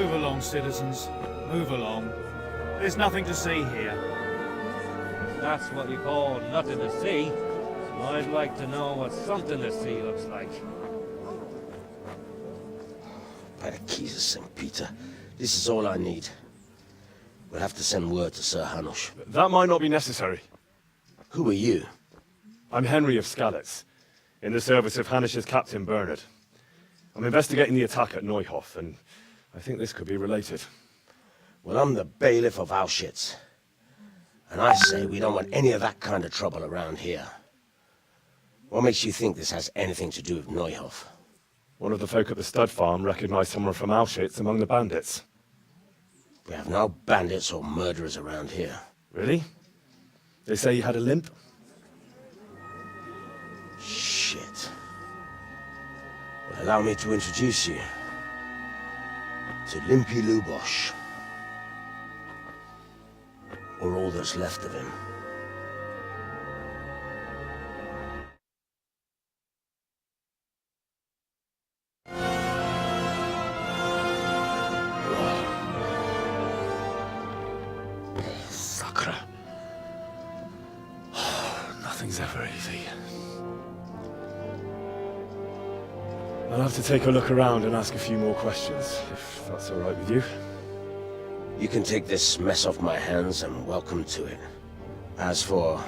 Move along, citizens. Move along. There's nothing to see here. That's what you call nothing to see. So I'd like to know what something to see looks like. By the keys of St. Peter, this is all I need. We'll have to send word to Sir Hanush. That might not be necessary. Who are you? I'm Henry of Skalitz, in the service of Hanush's Captain Bernard. I'm investigating the attack at Neuhof, and I think this could be related. Well, I'm the bailiff of Auschwitz. And I say we don't want any of that kind of trouble around here. What makes you think this has anything to do with Neuhof? One of the folk at the stud farm recognized someone from Auschwitz among the bandits. We have no bandits or murderers around here. Really? They say he had a limp? Shit. Well, allow me to introduce you to Limpy Lubosh. Or all that's left of him. Sakra. Nothing's ever easy. I'll have to take a look around and ask a few more questions, if that's all right with you. You can take this mess off my hands and welcome to it. As for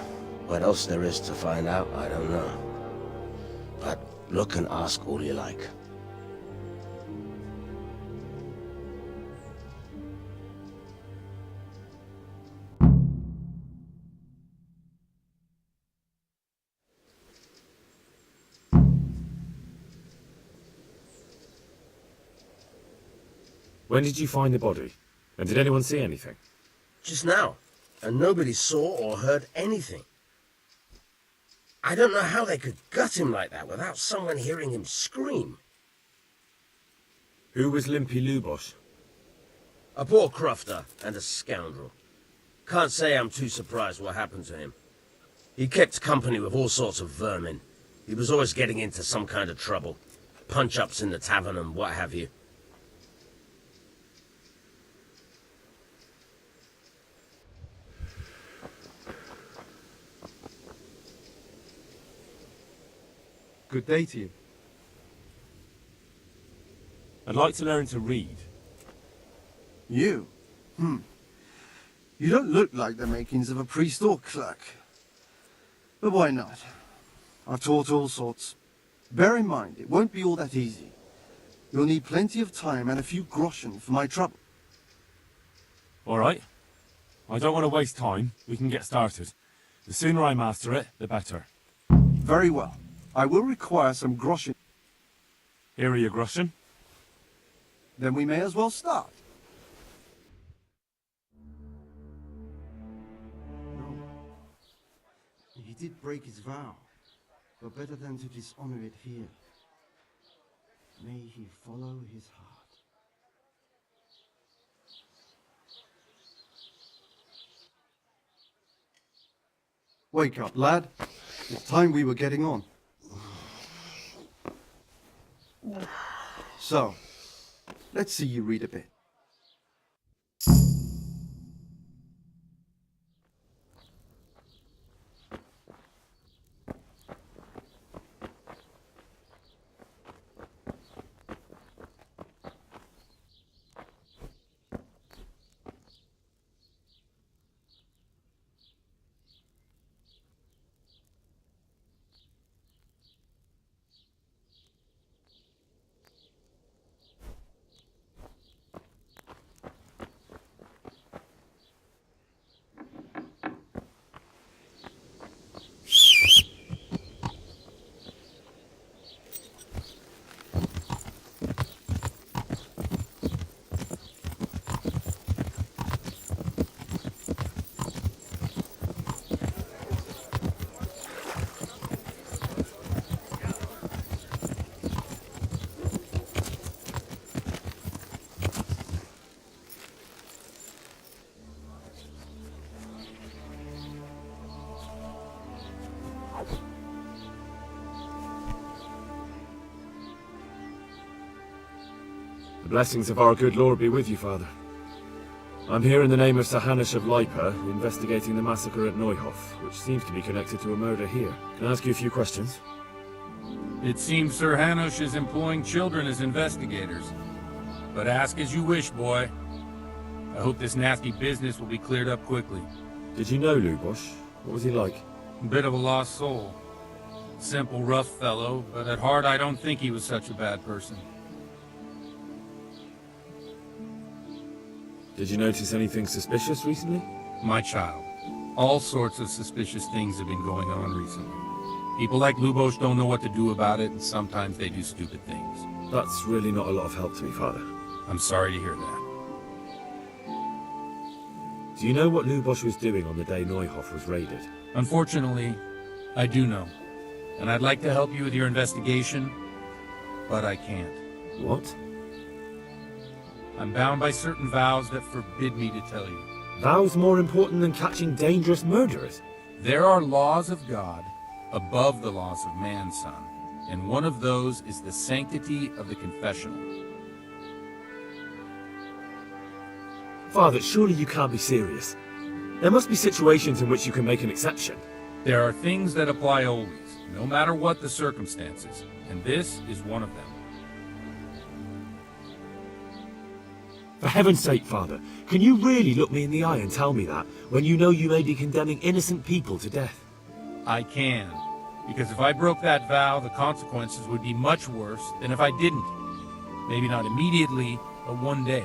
what else there is to find out, I don't know. But look and ask all you like. When did you find the body? And did anyone see anything? Just now. And nobody saw or heard anything. I don't know how they could gut him like that without someone hearing him scream. Who was Limpy Lubosh? A poor crofter and a scoundrel. Can't say I'm too surprised what happened to him. He kept company with all sorts of vermin. He was always getting into some kind of trouble. Punch-ups in the tavern and what have you. Good day to you. I'd like to learn to read. You? You don't look like the makings of a priest or clerk. But why not? I've taught all sorts. Bear in mind, it won't be all that easy. You'll need plenty of time and a few groschen for my trouble. All right. I don't want to waste time. We can get started. The sooner I master it, the better. Very well. I will require some groschen. Here are your groschen. Then we may as well start. No. He did break his vow, but better than to dishonor it here. May he follow his heart. Wake up, lad. It's time we were getting on. So, let's see you read a bit. The blessings of our good Lord be with you, Father. I'm here in the name of Sir Hanush of Lipa, investigating the massacre at Neuhof, which seems to be connected to a murder here. Can I ask you a few questions? It seems Sir Hanush is employing children as investigators. But ask as you wish, boy. I hope this nasty business will be cleared up quickly. Did you know Lubosh? What was he like? A bit of a lost soul. Simple, rough fellow, but at heart I don't think he was such a bad person. Did you notice anything suspicious recently? My child, all sorts of suspicious things have been going on recently. People like Lubosh don't know what to do about it, and sometimes they do stupid things. That's really not a lot of help to me, Father. I'm sorry to hear that. Do you know what Lubosh was doing on the day Neuhof was raided? Unfortunately, I do know. And I'd like to help you with your investigation, but I can't. What? I'm bound by certain vows that forbid me to tell you. Vows more important than catching dangerous murderers? There are laws of God above the laws of man, son, and one of those is the sanctity of the confessional. Father, surely you can't be serious. There must be situations in which you can make an exception. There are things that apply always, no matter what the circumstances, and this is one of them. For heaven's sake, Father, can you really look me in the eye and tell me that, when you know you may be condemning innocent people to death? I can, because if I broke that vow, the consequences would be much worse than if I didn't. Maybe not immediately, but one day.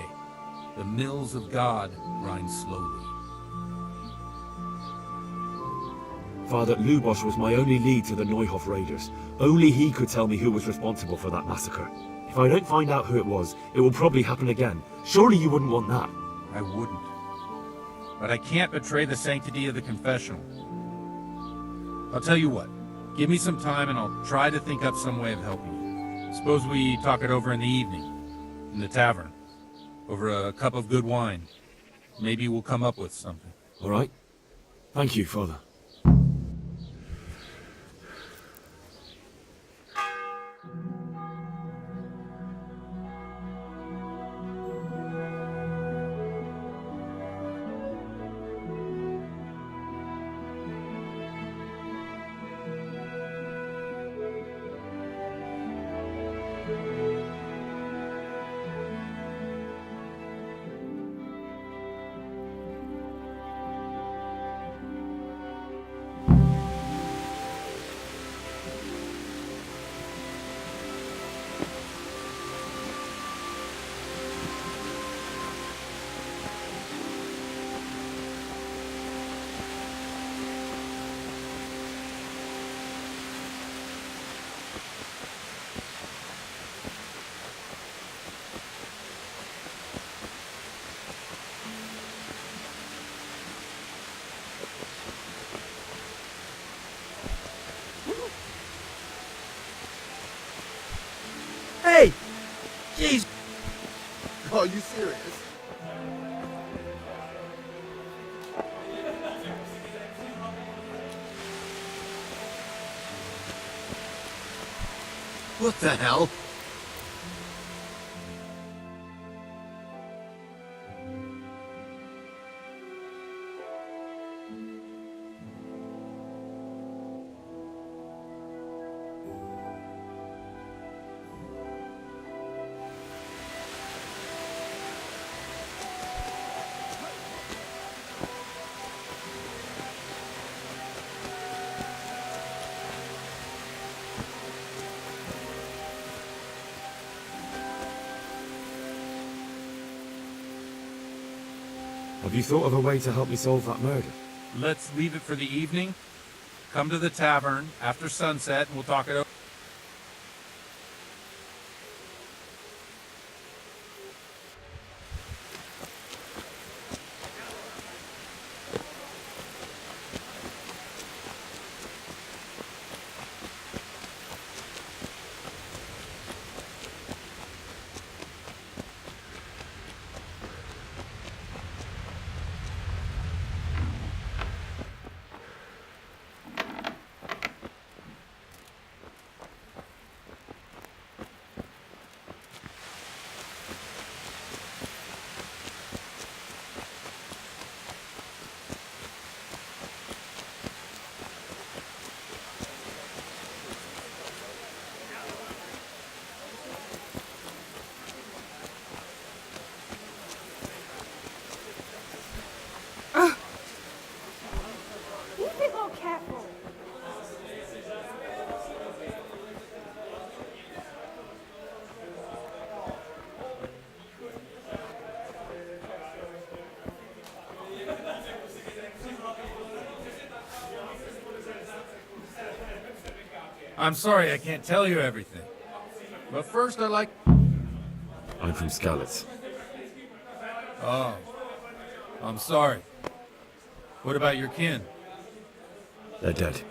The mills of God grind slowly. Father, Lubosh was my only lead to the Neuhof raiders. Only he could tell me who was responsible for that massacre. If I don't find out who it was, it will probably happen again. Surely you wouldn't want that. I wouldn't. But I can't betray the sanctity of the confessional. I'll tell you what. Give me some time and I'll try to think up some way of helping you. Suppose we talk it over in the evening, in the tavern, over a cup of good wine. Maybe we'll come up with something. All right. Thank you, Father. Hey! Jeez! Are you serious? What the hell? Have you thought of a way to help me solve that murder? Let's leave it for the evening. Come to the tavern after sunset and we'll talk it over. I'm sorry I can't tell you everything. But first I like... I'm from Skalitz. Oh. I'm sorry. What about your kin? They're dead.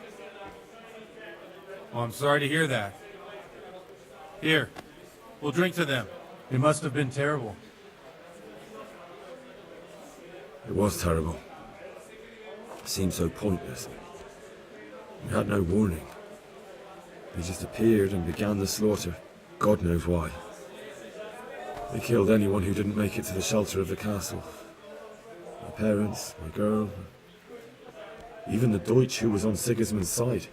Oh, I'm sorry to hear that. Here, we'll drink to them. It must have been terrible. It was terrible. It seemed so pointless. We had no warning. They just appeared and began the slaughter. God knows why. They killed anyone who didn't make it to the shelter of the castle. My parents, my girl, even the Deutsch who was on Sigismund's side.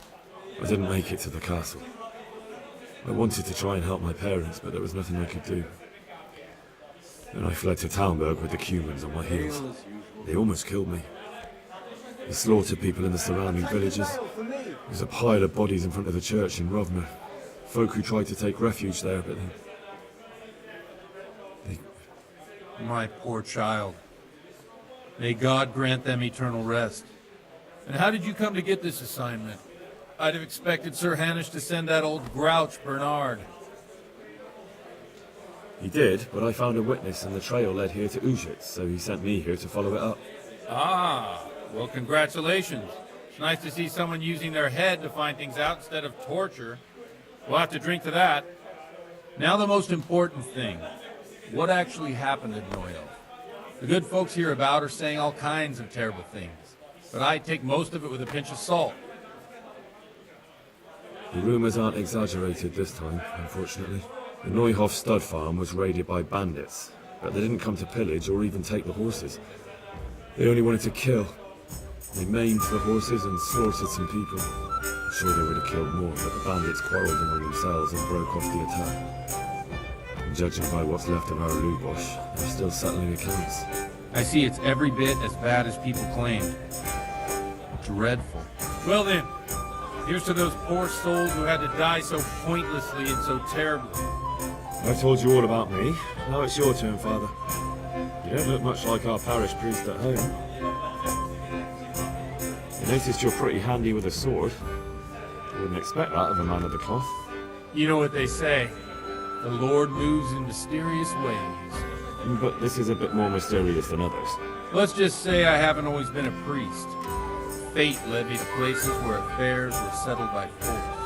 I didn't make it to the castle. I wanted to try and help my parents, but there was nothing I could do. Then I fled to Talmberg with the Cumans on my heels. They almost killed me. They slaughtered people in the surrounding villages. There's a pile of bodies in front of the church in Rovner. Folk who tried to take refuge there, but they... My poor child. May God grant them eternal rest. And how did you come to get this assignment? I'd have expected Sir Hanish to send that old grouch, Bernard. He did, but I found a witness and the trail led here to Ujit, so he sent me here to follow it up. Ah, well, congratulations. It's nice to see someone using their head to find things out instead of torture. We'll have to drink to that. Now the most important thing. What actually happened at Noyo? The good folks hereabout are saying all kinds of terrible things, but I take most of it with a pinch of salt. The rumors aren't exaggerated this time, unfortunately. The Neuhof stud farm was raided by bandits, but they didn't come to pillage or even take the horses. They only wanted to kill. They maimed the horses and slaughtered some people. I'm sure they would have killed more, but the bandits quarreled among themselves and broke off the attack. And judging by what's left of our Lubosh, they're still settling accounts. I see it's every bit as bad as people claimed. Dreadful. Well then, here's to those poor souls who had to die so pointlessly and so terribly. I've told you all about me. Now it's your turn, Father. You don't look much like our parish priest at home. I noticed you're pretty handy with a sword. I wouldn't expect that of a man of the cloth. You know what they say. The Lord moves in mysterious ways. But this is a bit more mysterious than others. Let's just say I haven't always been a priest. Fate led me to places where affairs were settled by force.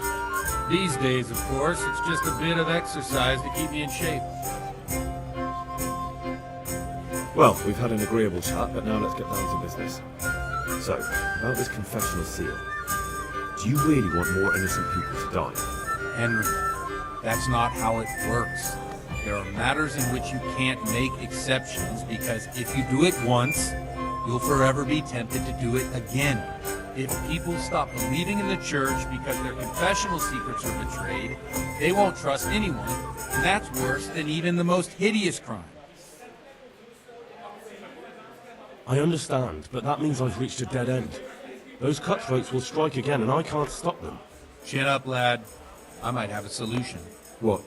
These days, of course, it's just a bit of exercise to keep me in shape. Well, we've had an agreeable chat, but now let's get down to business. So, about this confessional seal. Do you really want more innocent people to die? Henry, that's not how it works. There are matters in which you can't make exceptions because if you do it once, you'll forever be tempted to do it again. If people stop believing in the church because their confessional secrets are betrayed, they won't trust anyone, and that's worse than even the most hideous crime. I understand, but that means I've reached a dead end. Those cutthroats will strike again, and I can't stop them. Chin up, lad. I might have a solution. What?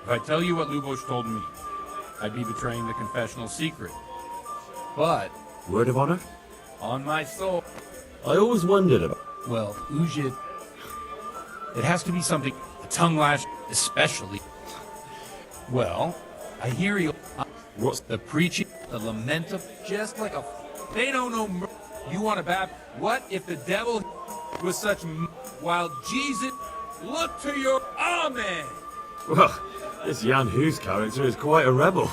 If I tell you what Lubosh told me, I'd be betraying the confessional secret. But, Word of honor? on my soul, I always wondered about... well, Ujit, it has to be something, a tongue lash especially. Well, I hear you. What's... The preaching, the lament of, just like a... They don't know you want to what if the devil was such while Jesus look to your amen? Well, this Jan Hughes character is quite a rebel.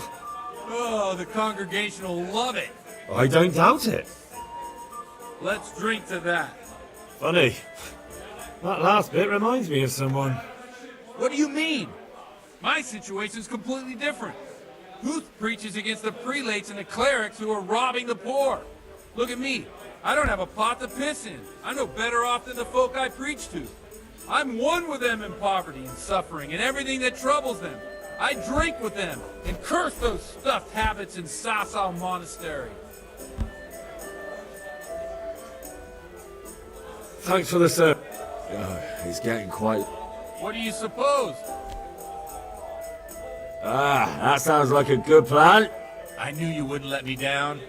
Oh, the congregation will love it. I don't doubt it. Let's drink to that. Funny. That last bit reminds me of someone. What do you mean? My situation's completely different. Huth preaches against the prelates and the clerics who are robbing the poor. Look at me. I don't have a pot to piss in. I'm no better off than the folk I preach to. I'm one with them in poverty and suffering and everything that troubles them. I drink with them and curse those stuffed habits in Sasau Monastery. Thanks for the service. He's getting quite... What do you suppose? Ah, that sounds like a good plan. I knew you wouldn't let me down.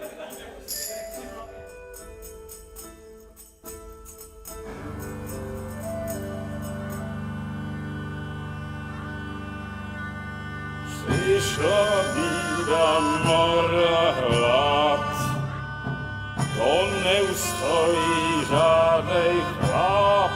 szlabida mora lat, to nie ustoi żadnej chlap.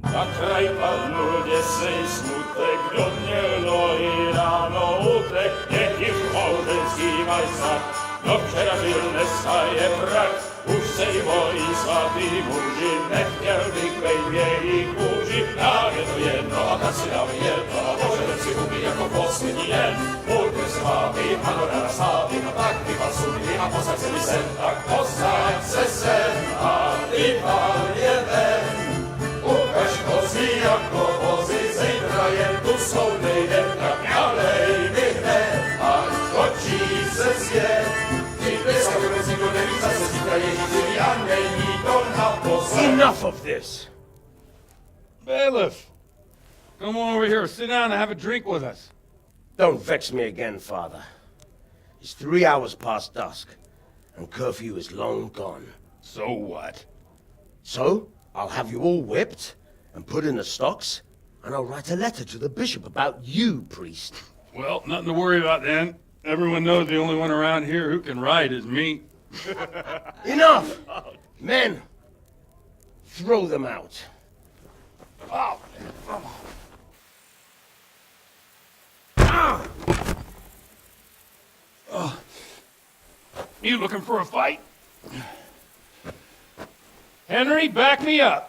Na kraj padł dziesięć smutek, do dnielo i rano utek, niech ich małżeński majsak, do przerażylne staje brak. Už se i bojí svatý muži, nechtěl bych bejt v jejich kůži. Nám je to jedno a tak si dám jedno a poželem si huby jako poslední den. Půjdu svatý, panorama stávy, a tak vypal sudy a posaď se mi sem, tak posaď se sem a vypal je ven. Ukaž kozy jako vozy, zítra jen tu jsou nejdem, tak nalej mi hned, až točí se svět. Enough of this! Bailiff! Come on over here, sit down and have a drink with us. Don't vex me again, Father. It's 3 hours past dusk, and curfew is long gone. So what? So, I'll have you all whipped, and put in the stocks, and I'll write a letter to the bishop about you, priest. Well, nothing to worry about then. Everyone knows the only one around here who can ride is me. Enough! Men, throw them out. You looking for a fight? Henry, back me up.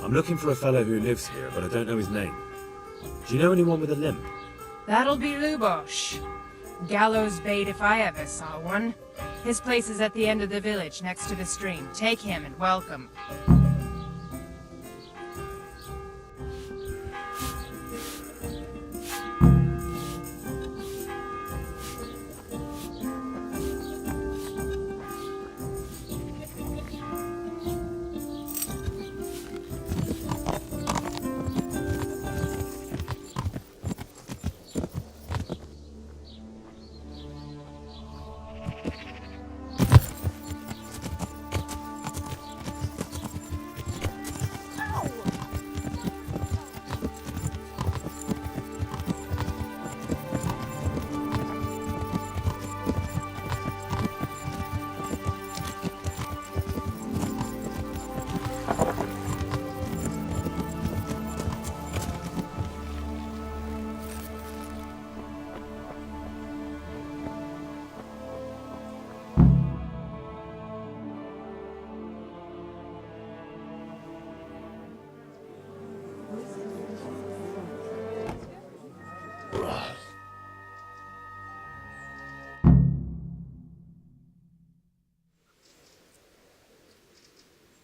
I'm looking for a fellow who lives here, but I don't know his name. Do you know anyone with a limp? That'll be Lubosh. Gallows bait if I ever saw one. His place is at the end of the village, next to the stream. Take him and welcome.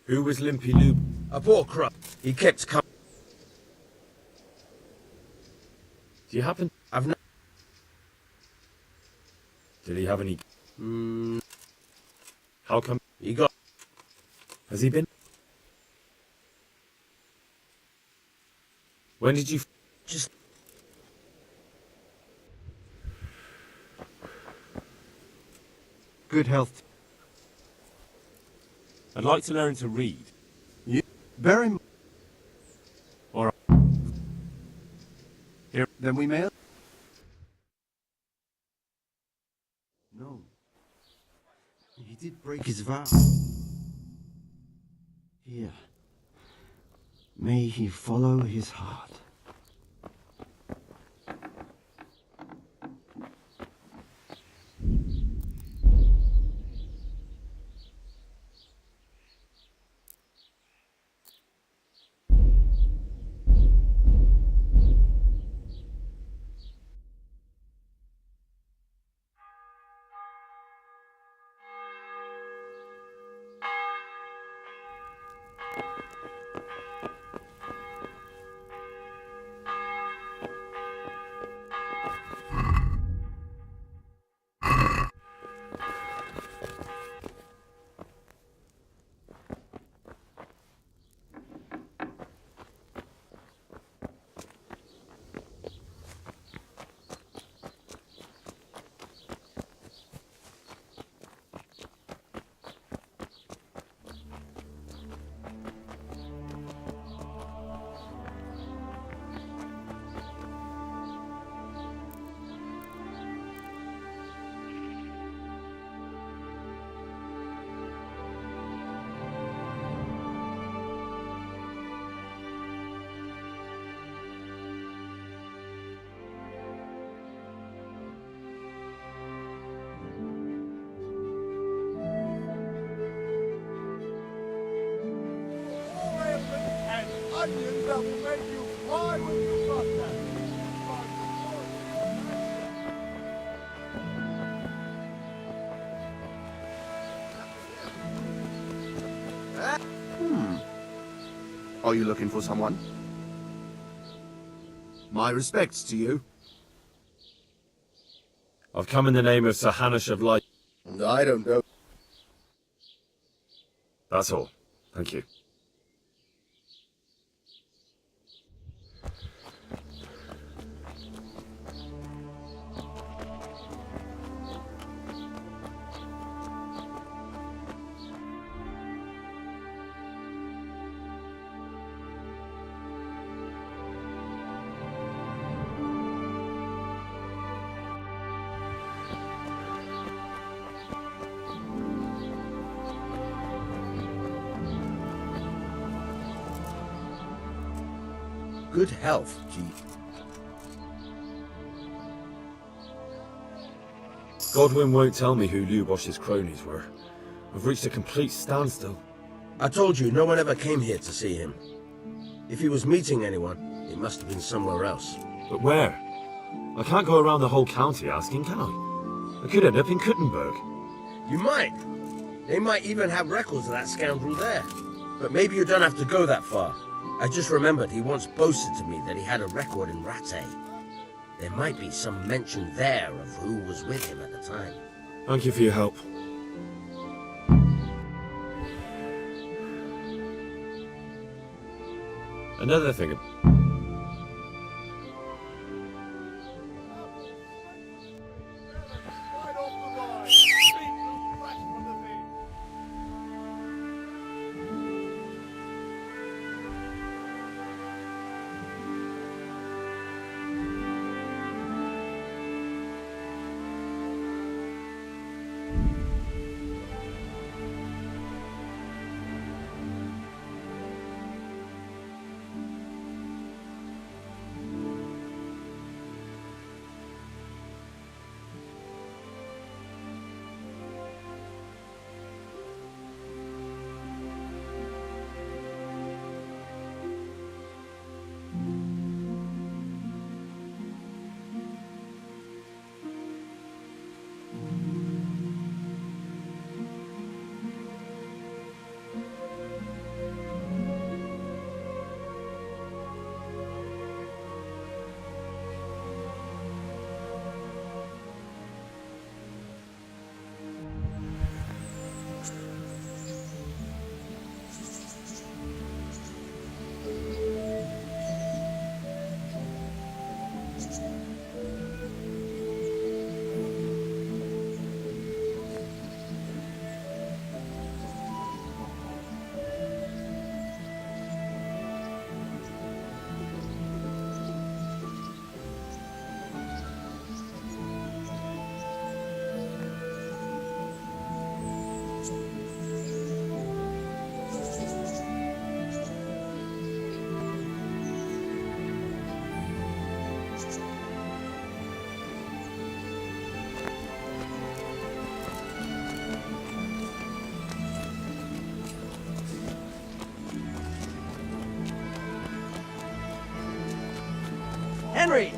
Who was Limpy Lube? A poor crop. He kept coming. Do you happen... I've no... Did he have any... How come... He got... Has he been... When did you... Just... Good health. I'd like to learn to read. You... Very... Or... Here... Then we may... He did break his vow. Here. May he follow his heart. Onions that will make you cry when you got that. Are you looking for someone? My respects to you. I've come in the name of Sir Hanush of Light. I don't know. That's all. Thank you. Good health, G. Godwin won't tell me who Lubosh's cronies were. I've reached a complete standstill. I told you, no one ever came here to see him. If he was meeting anyone, it must have been somewhere else. But where? I can't go around the whole county asking, can I? I could end up in Kuttenberg. You might. They might even have records of that scoundrel there. But maybe you don't have to go that far. I just remembered he once boasted to me that he had a record in Rattay. There might be some mention there of who was with him at the time. Thank you for your help. Another thing... Right off the line. Feet look fresh from the feet. Henry!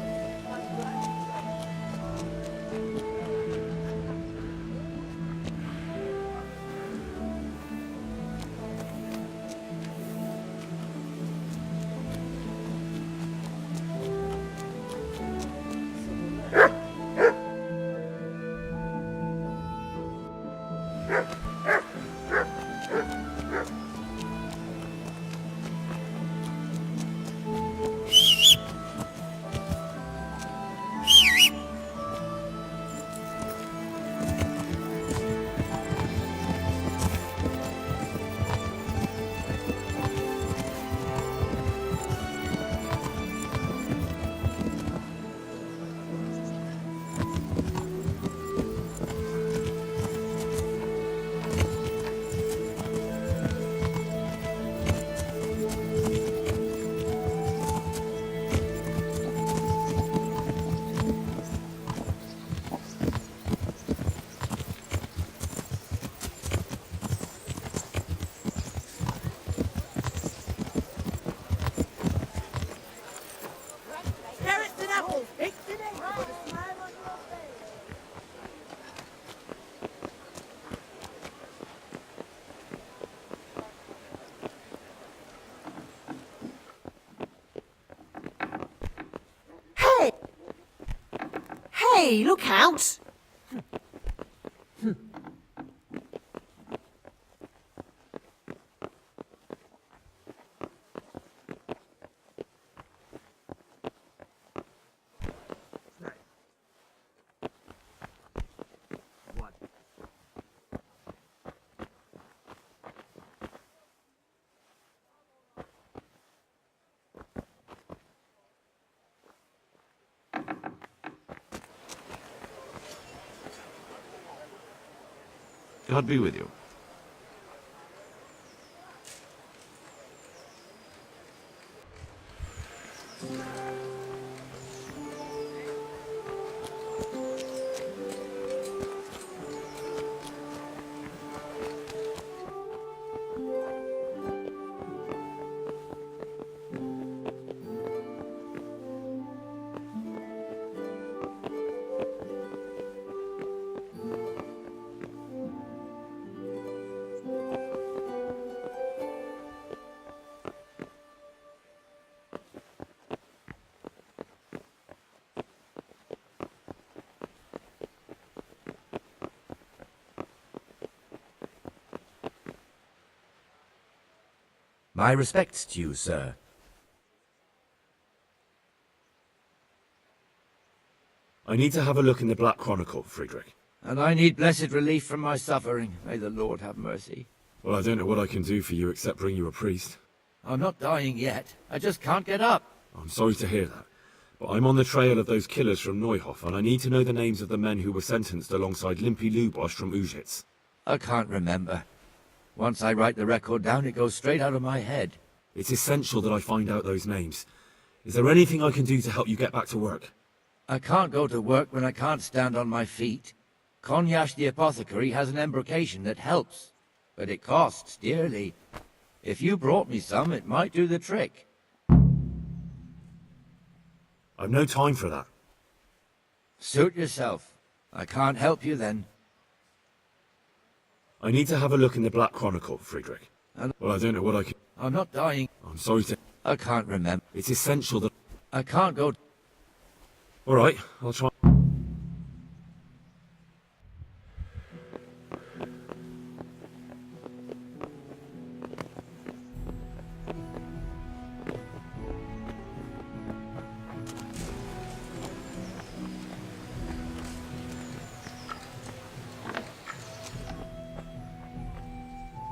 Hey, look out! God be with you. My respects to you, sir. I need to have a look in the Black Chronicle, Friedrich. And I need blessed relief from my suffering. May the Lord have mercy. Well, I don't know what I can do for you except bring you a priest. I'm not dying yet. I just can't get up. I'm sorry to hear that. But I'm on the trail of those killers from Neuhof, and I need to know the names of the men who were sentenced alongside Limpy Lubosch from Ujitz. I can't remember. Once I write the record down, it goes straight out of my head. It's essential that I find out those names. Is there anything I can do to help you get back to work? I can't go to work when I can't stand on my feet. Konyash the apothecary has an embrocation that helps, but it costs dearly. If you brought me some, it might do the trick. I've no time for that. Suit yourself. I can't help you then. I need to have a look in the Black Chronicle, Friedrich. Well, I don't know what I can... I'm not dying. I'm sorry to... I can't remember. It's essential that... I can't go... All right, I'll try...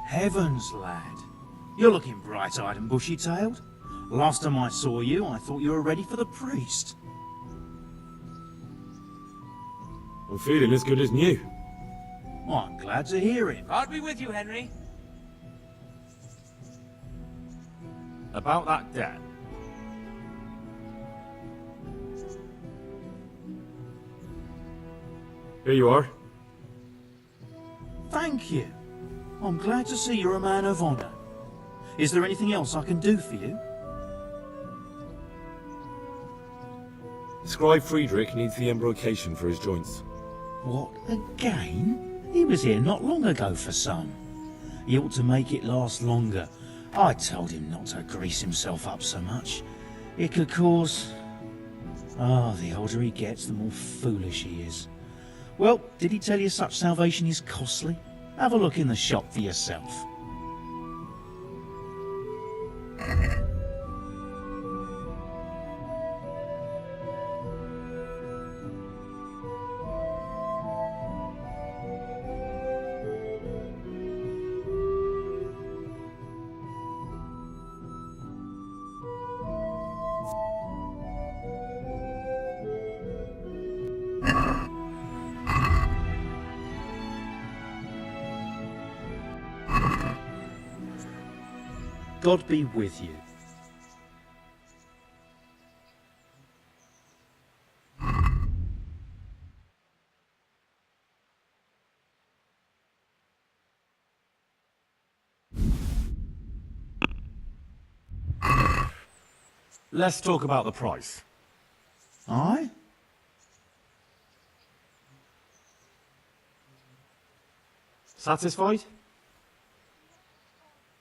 Heavens, lad. You're looking bright-eyed and bushy-tailed. Last time I saw you, I thought you were ready for the priest. I'm feeling as good as new. Well, I'm glad to hear it. God be with you, Henry. About that debt. Here you are. Thank you. I'm glad to see you're a man of honor. Is there anything else I can do for you? Scribe Friedrich needs the embrocation for his joints. What, again? He was here not long ago for some. He ought to make it last longer. I told him not to grease himself up so much. It could cause... the older he gets, the more foolish he is. Well, did he tell you such salvation is costly? Have a look in the shop for yourself. God be with you. Let's talk about the price. Aye? Satisfied?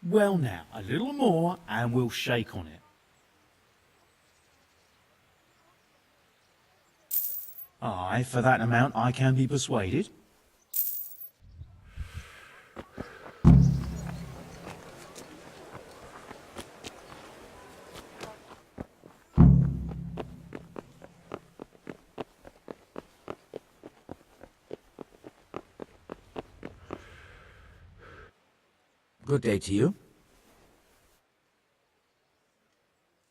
Well now, a little more and we'll shake on it. Aye, for that amount I can be persuaded. Good day to you.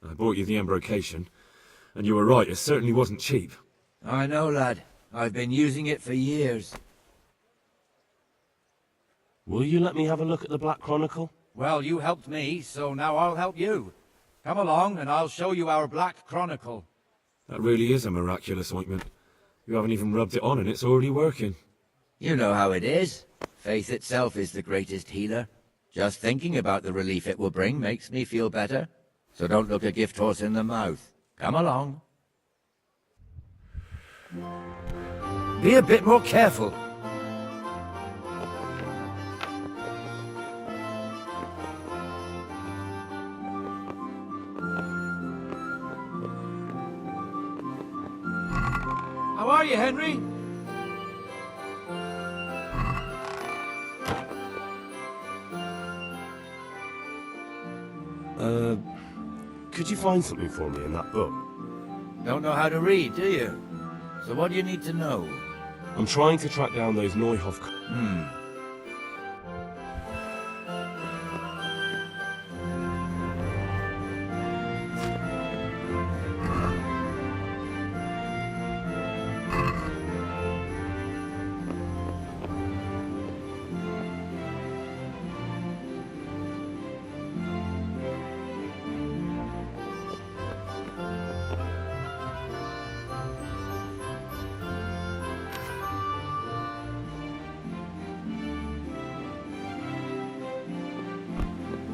I bought you the embrocation, and you were right, it certainly wasn't cheap. I know, lad. I've been using it for years. Will you let me have a look at the Black Chronicle? Well, you helped me, so now I'll help you. Come along and I'll show you our Black Chronicle. That really is a miraculous ointment. You haven't even rubbed it on and it's already working. You know how it is. Faith itself is the greatest healer. Just thinking about the relief it will bring makes me feel better. So don't look a gift horse in the mouth. Come along. Be a bit more careful. How are you, Henry? Could you find something for me in that book? Don't know how to read, do you? So what do you need to know? I'm trying to track down those Neuhoff...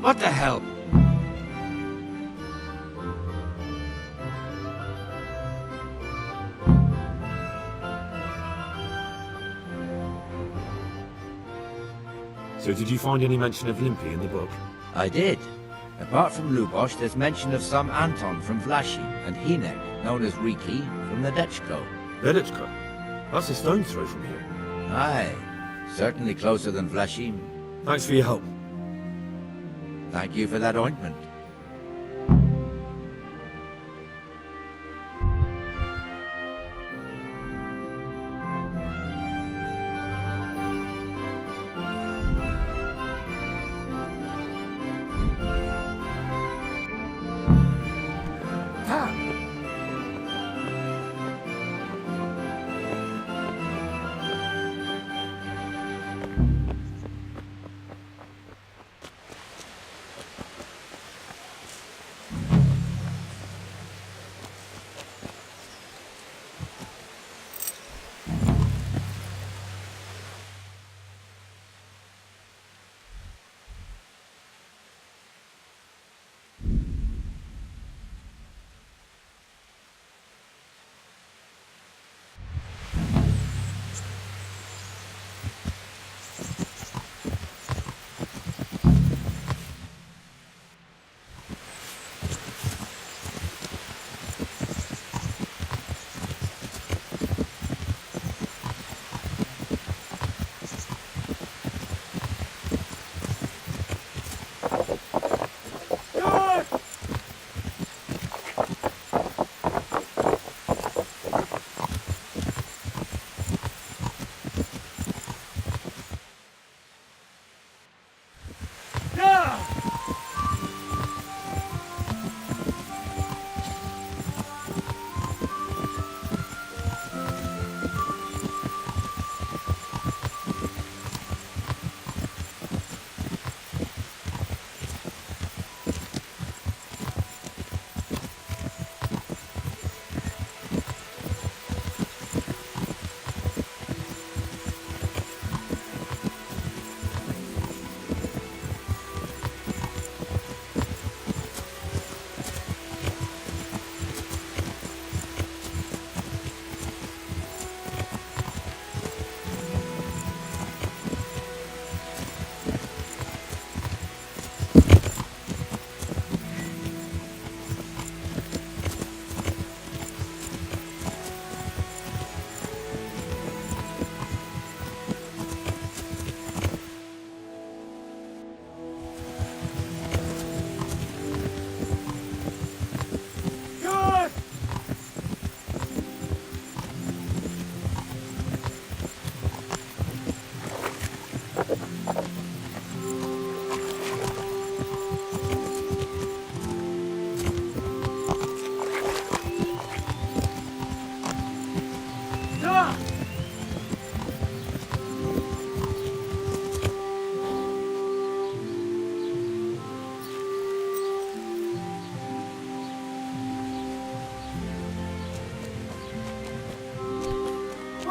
What the hell? So did you find any mention of Limpy in the book? I did. Apart from Lubosh, there's mention of some Anton from Vlashi and Hinek, known as Riki, from the Dechko. Vedechka? That's a stone's throw from here. Aye, certainly closer than Vlashi. Thanks for your help. Thank you for that ointment.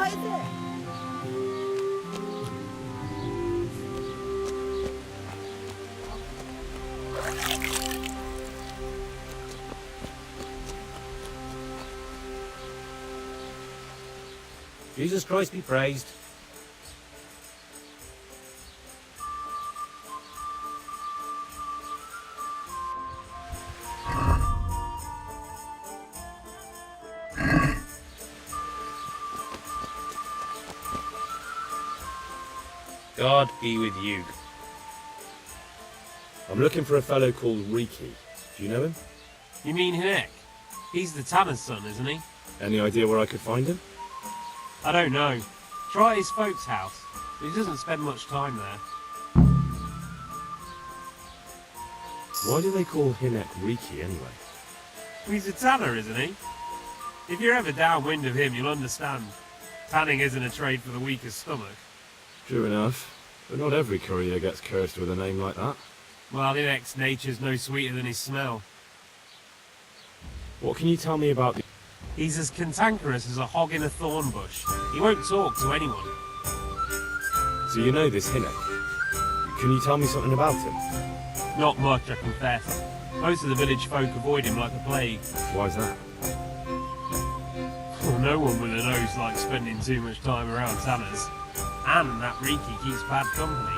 What is it? Jesus Christ be praised. God be with you. I'm looking for a fellow called Riki. Do you know him? You mean Hinek? He's the tanner's son, isn't he? Any idea where I could find him? I don't know. Try his folks' house. He doesn't spend much time there. Why do they call Hinek Riki anyway? He's a tanner, isn't he? If you're ever downwind of him, you'll understand. Tanning isn't a trade for the weakest stomach. True enough, but not every courier gets cursed with a name like that. Well, Hinek's nature's no sweeter than his smell. What can you tell me about the... He's as cantankerous as a hog in a thorn bush. He won't talk to anyone. So you know this Hinek? Can you tell me something about him? Not much, I confess. Most of the village folk avoid him like the plague. Why's that? Well, no one with a nose likes spending too much time around tanners. And that Riki keeps bad company.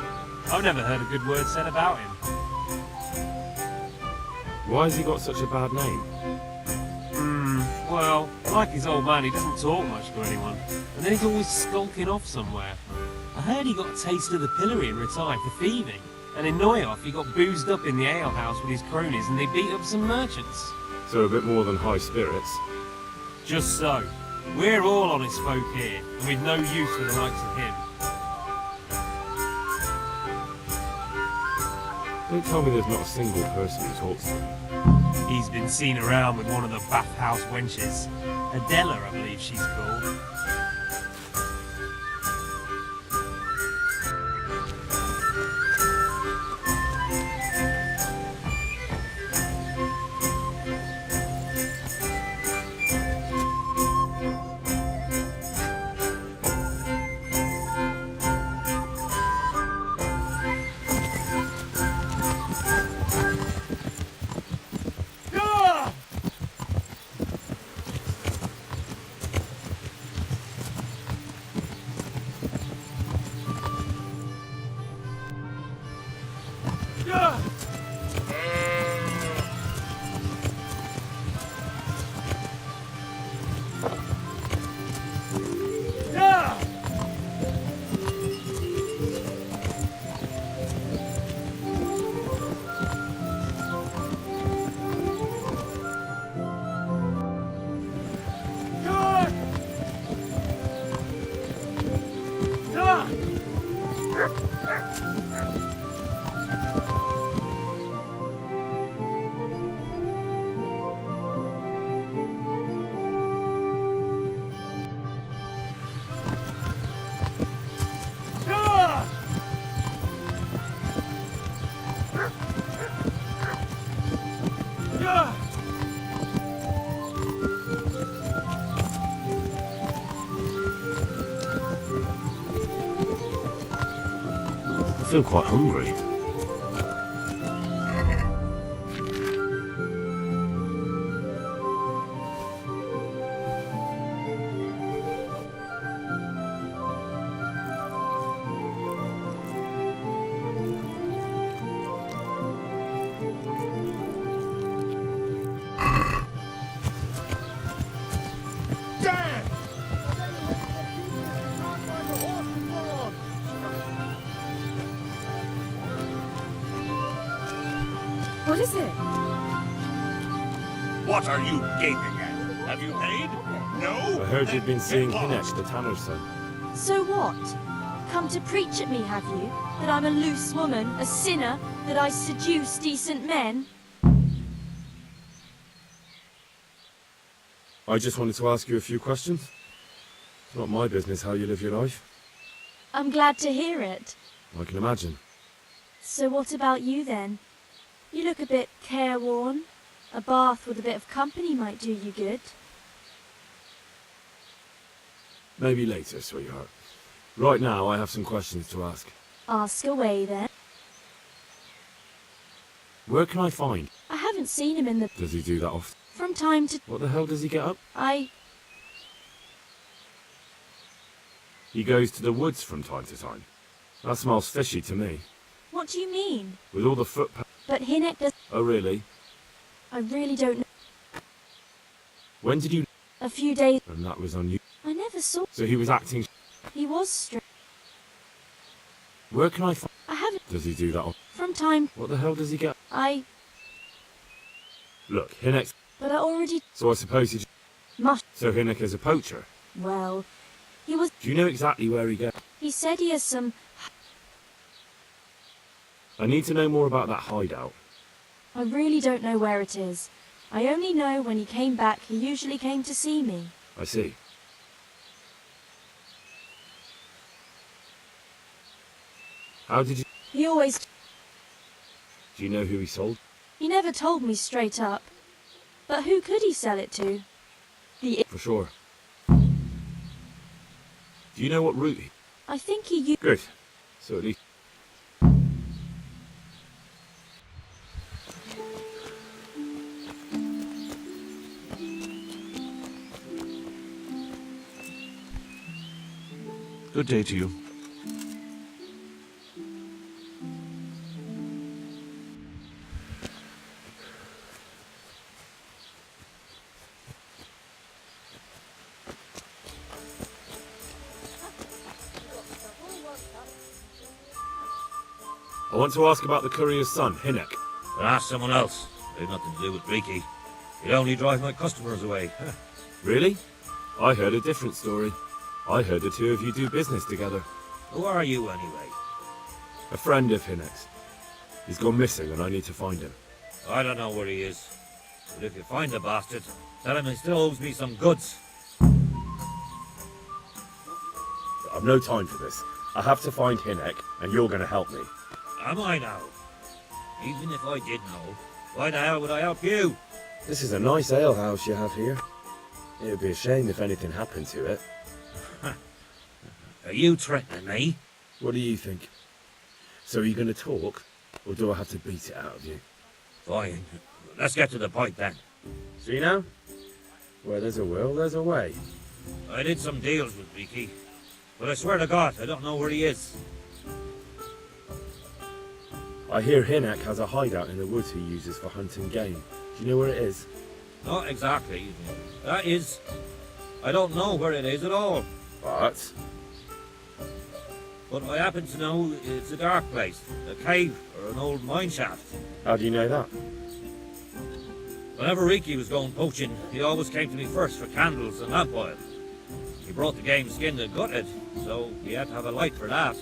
I've never heard a good word said about him. Why has he got such a bad name? Well, like his old man, he doesn't talk much to anyone. And then he's always skulking off somewhere. I heard he got a taste of the pillory and retired for thieving. And in Neuhoff, he got boozed up in the alehouse with his cronies and they beat up some merchants. So a bit more than high spirits. Just so. We're all honest folk here, and we've no use for the likes of him. Don't tell me there's not a single person who talks to him. He's been seen around with one of the bathhouse wenches. Adela, I believe she's called. I feel quite hungry. What is it? What are you gaping at? Have you paid? No? I heard you'd been seeing Get lost. Hinek, the tanner's son. So what? Come to preach at me, have you? That I'm a loose woman, a sinner, that I seduce decent men? I just wanted to ask you a few questions. It's not my business how you live your life. I'm glad to hear it. I can imagine. So what about you then? You look a bit careworn. A bath with a bit of company might do you good. Maybe later, sweetheart. Right now, I have some questions to ask. Ask away then. Where can I find? I haven't seen him in the... Does he do that often? From time to... What the hell does he get up? He goes to the woods from time to time. That smells fishy to me. What do you mean? With all the footpaths. But Hinek does... Oh, really? I really don't know. When did you... A few days... And that was on you. I never saw... So he was acting... He was strange. Where can I find... I haven't... Does he do that often? From time... What the hell does he get? Look, Hinek... But I already... So I suppose he... Must... So Hinek is a poacher? Well... He was... Do you know exactly where he goes? He said he has some... I need to know more about that hideout. I really don't know where it is. I only know when he came back, he usually came to see me. I see. How did you... He always... Do you know who he sold? He never told me straight up. But who could he sell it to? For sure. Do you know what route he... I think he used... Good. So at least... Good day to you. I want to ask about the courier's son, Hinek. But ask someone else. They've nothing to do with Greeky. He'd only drive my customers away. Really? I heard a different story. I heard the two of you do business together. Who are you, anyway? A friend of Hinek's. He's gone missing and I need to find him. I don't know where he is. But if you find the bastard, tell him he still owes me some goods. I've no time for this. I have to find Hinek, and you're going to help me. Am I now? Even if I did know, why the hell would I help you? This is a nice alehouse you have here. It would be a shame if anything happened to it. Are you threatening me? What do you think? So are you going to talk, or do I have to beat it out of you? Fine. Let's get to the point then. See now? Where there's a will, there's a way. I did some deals with Greeky, but I swear to God, I don't know where he is. I hear Hinek has a hideout in the woods he uses for hunting game. Do you know where it is? Not exactly. That is, I don't know where it is at all. But I happen to know it's a dark place, a cave or an old mine shaft. How do you know that? Whenever Riki was going poaching, he always came to me first for candles and lamp oil. He brought the game skinned and gutted, so he had to have a light for that.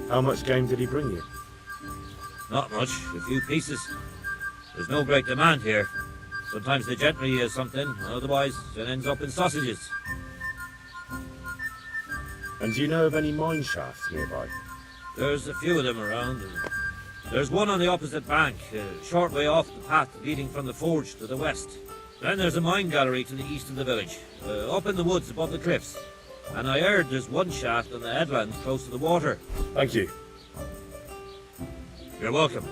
How much game did he bring you? Not much, a few pieces. There's no great demand here. Sometimes the gentry has something, otherwise it ends up in sausages. And do you know of any mine shafts nearby? There's a few of them around. There's one on the opposite bank, a short way off the path leading from the forge to the west. Then there's a mine gallery to the east of the village, up in the woods above the cliffs. And I heard there's one shaft on the headland close to the water. Thank you. You're welcome.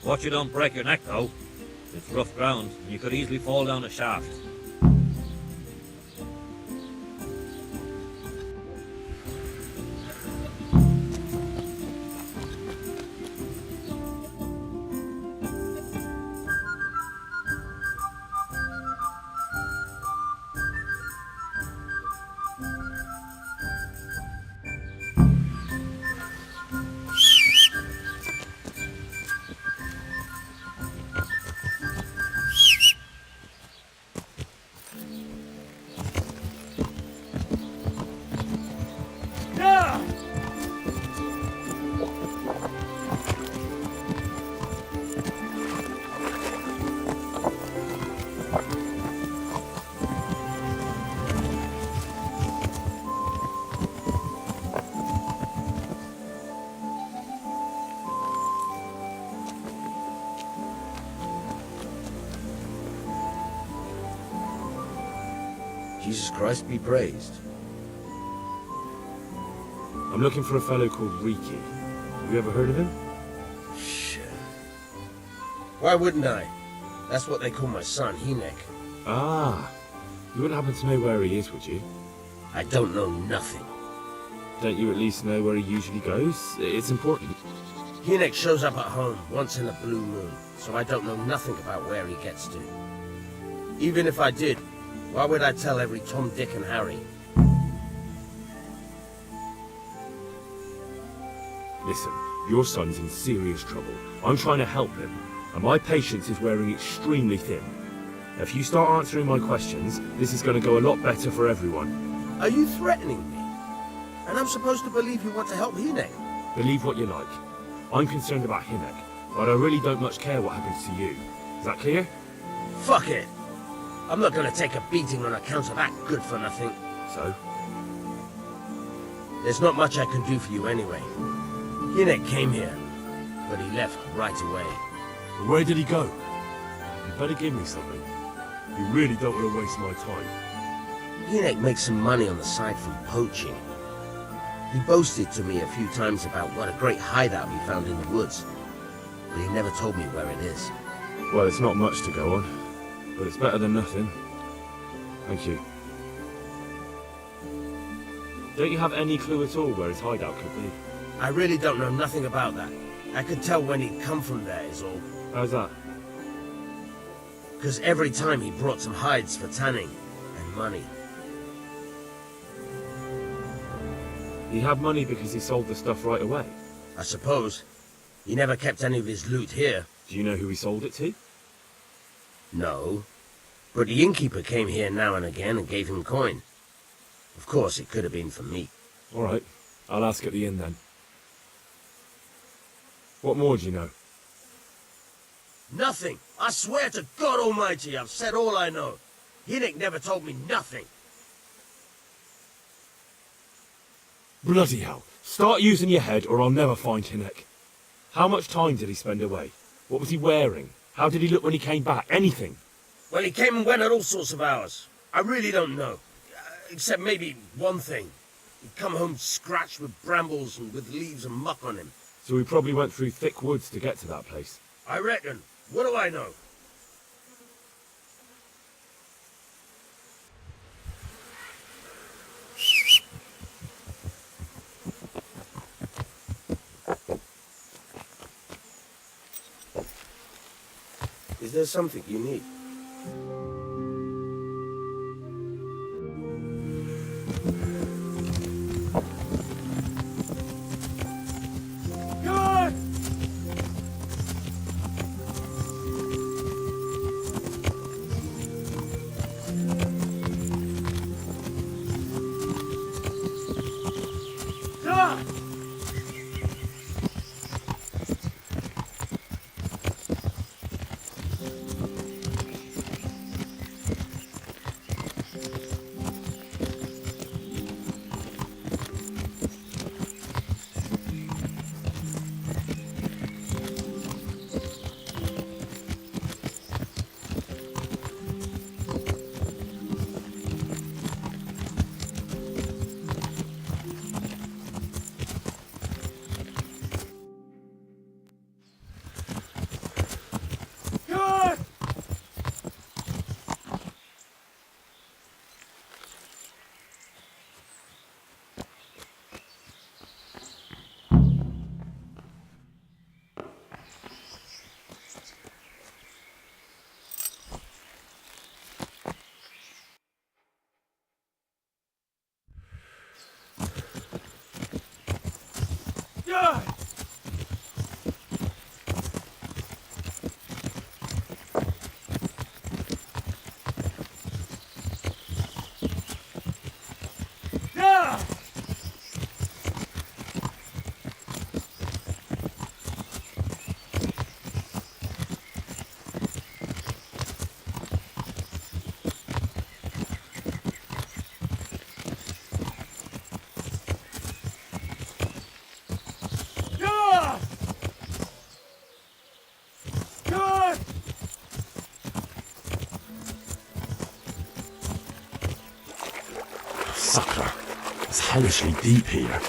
Watch you don't break your neck, though. It's rough ground, and you could easily fall down a shaft. Jesus Christ be praised. I'm looking for a fellow called Riki. Have you ever heard of him? Shit. Why wouldn't I? That's what they call my son, Hinek. Ah, you wouldn't happen to know where he is, would you? I don't know nothing. Don't you at least know where he usually goes? It's important. Hinek shows up at home once in a blue moon, so I don't know nothing about where he gets to. Even if I did, why would I tell every Tom, Dick and Harry? Listen, your son's in serious trouble. I'm trying to help him, and my patience is wearing extremely thin. If you start answering my questions, this is going to go a lot better for everyone. Are you threatening me? And I'm supposed to believe you want to help Hinek? Believe what you like. I'm concerned about Hinek, but I really don't much care what happens to you. Is that clear? Fuck it! I'm not gonna take a beating on account of that good-for-nothing. So? There's not much I can do for you anyway. Hinek came here, but he left right away. Where did he go? You better give me something. You really don't want to waste my time. Hinek makes some money on the side from poaching. He boasted to me a few times about what a great hideout he found in the woods, but he never told me where it is. Well, it's not much to go on, but it's better than nothing. Thank you. Don't you have any clue at all where his hideout could be? I really don't know nothing about that. I could tell when he'd come from there is all. How's that? Because every time he brought some hides for tanning and money. He had money because he sold the stuff right away? I suppose. He never kept any of his loot here. Do you know who he sold it to? No. But the innkeeper came here now and again and gave him coin. Of course, it could have been for me. All right. I'll ask at the inn then. What more do you know? Nothing! I swear to God Almighty, I've said all I know. Hinek never told me nothing. Bloody hell. Start using your head or I'll never find Hinek. How much time did he spend away? What was he wearing? How did he look when he came back? Anything? Well, he came and went at all sorts of hours. I really don't know. Except maybe one thing. He'd come home scratched with brambles and with leaves and muck on him. So he probably went through thick woods to get to that place. I reckon. What do I know? Is there something you need? Sucker. It's hellishly deep here.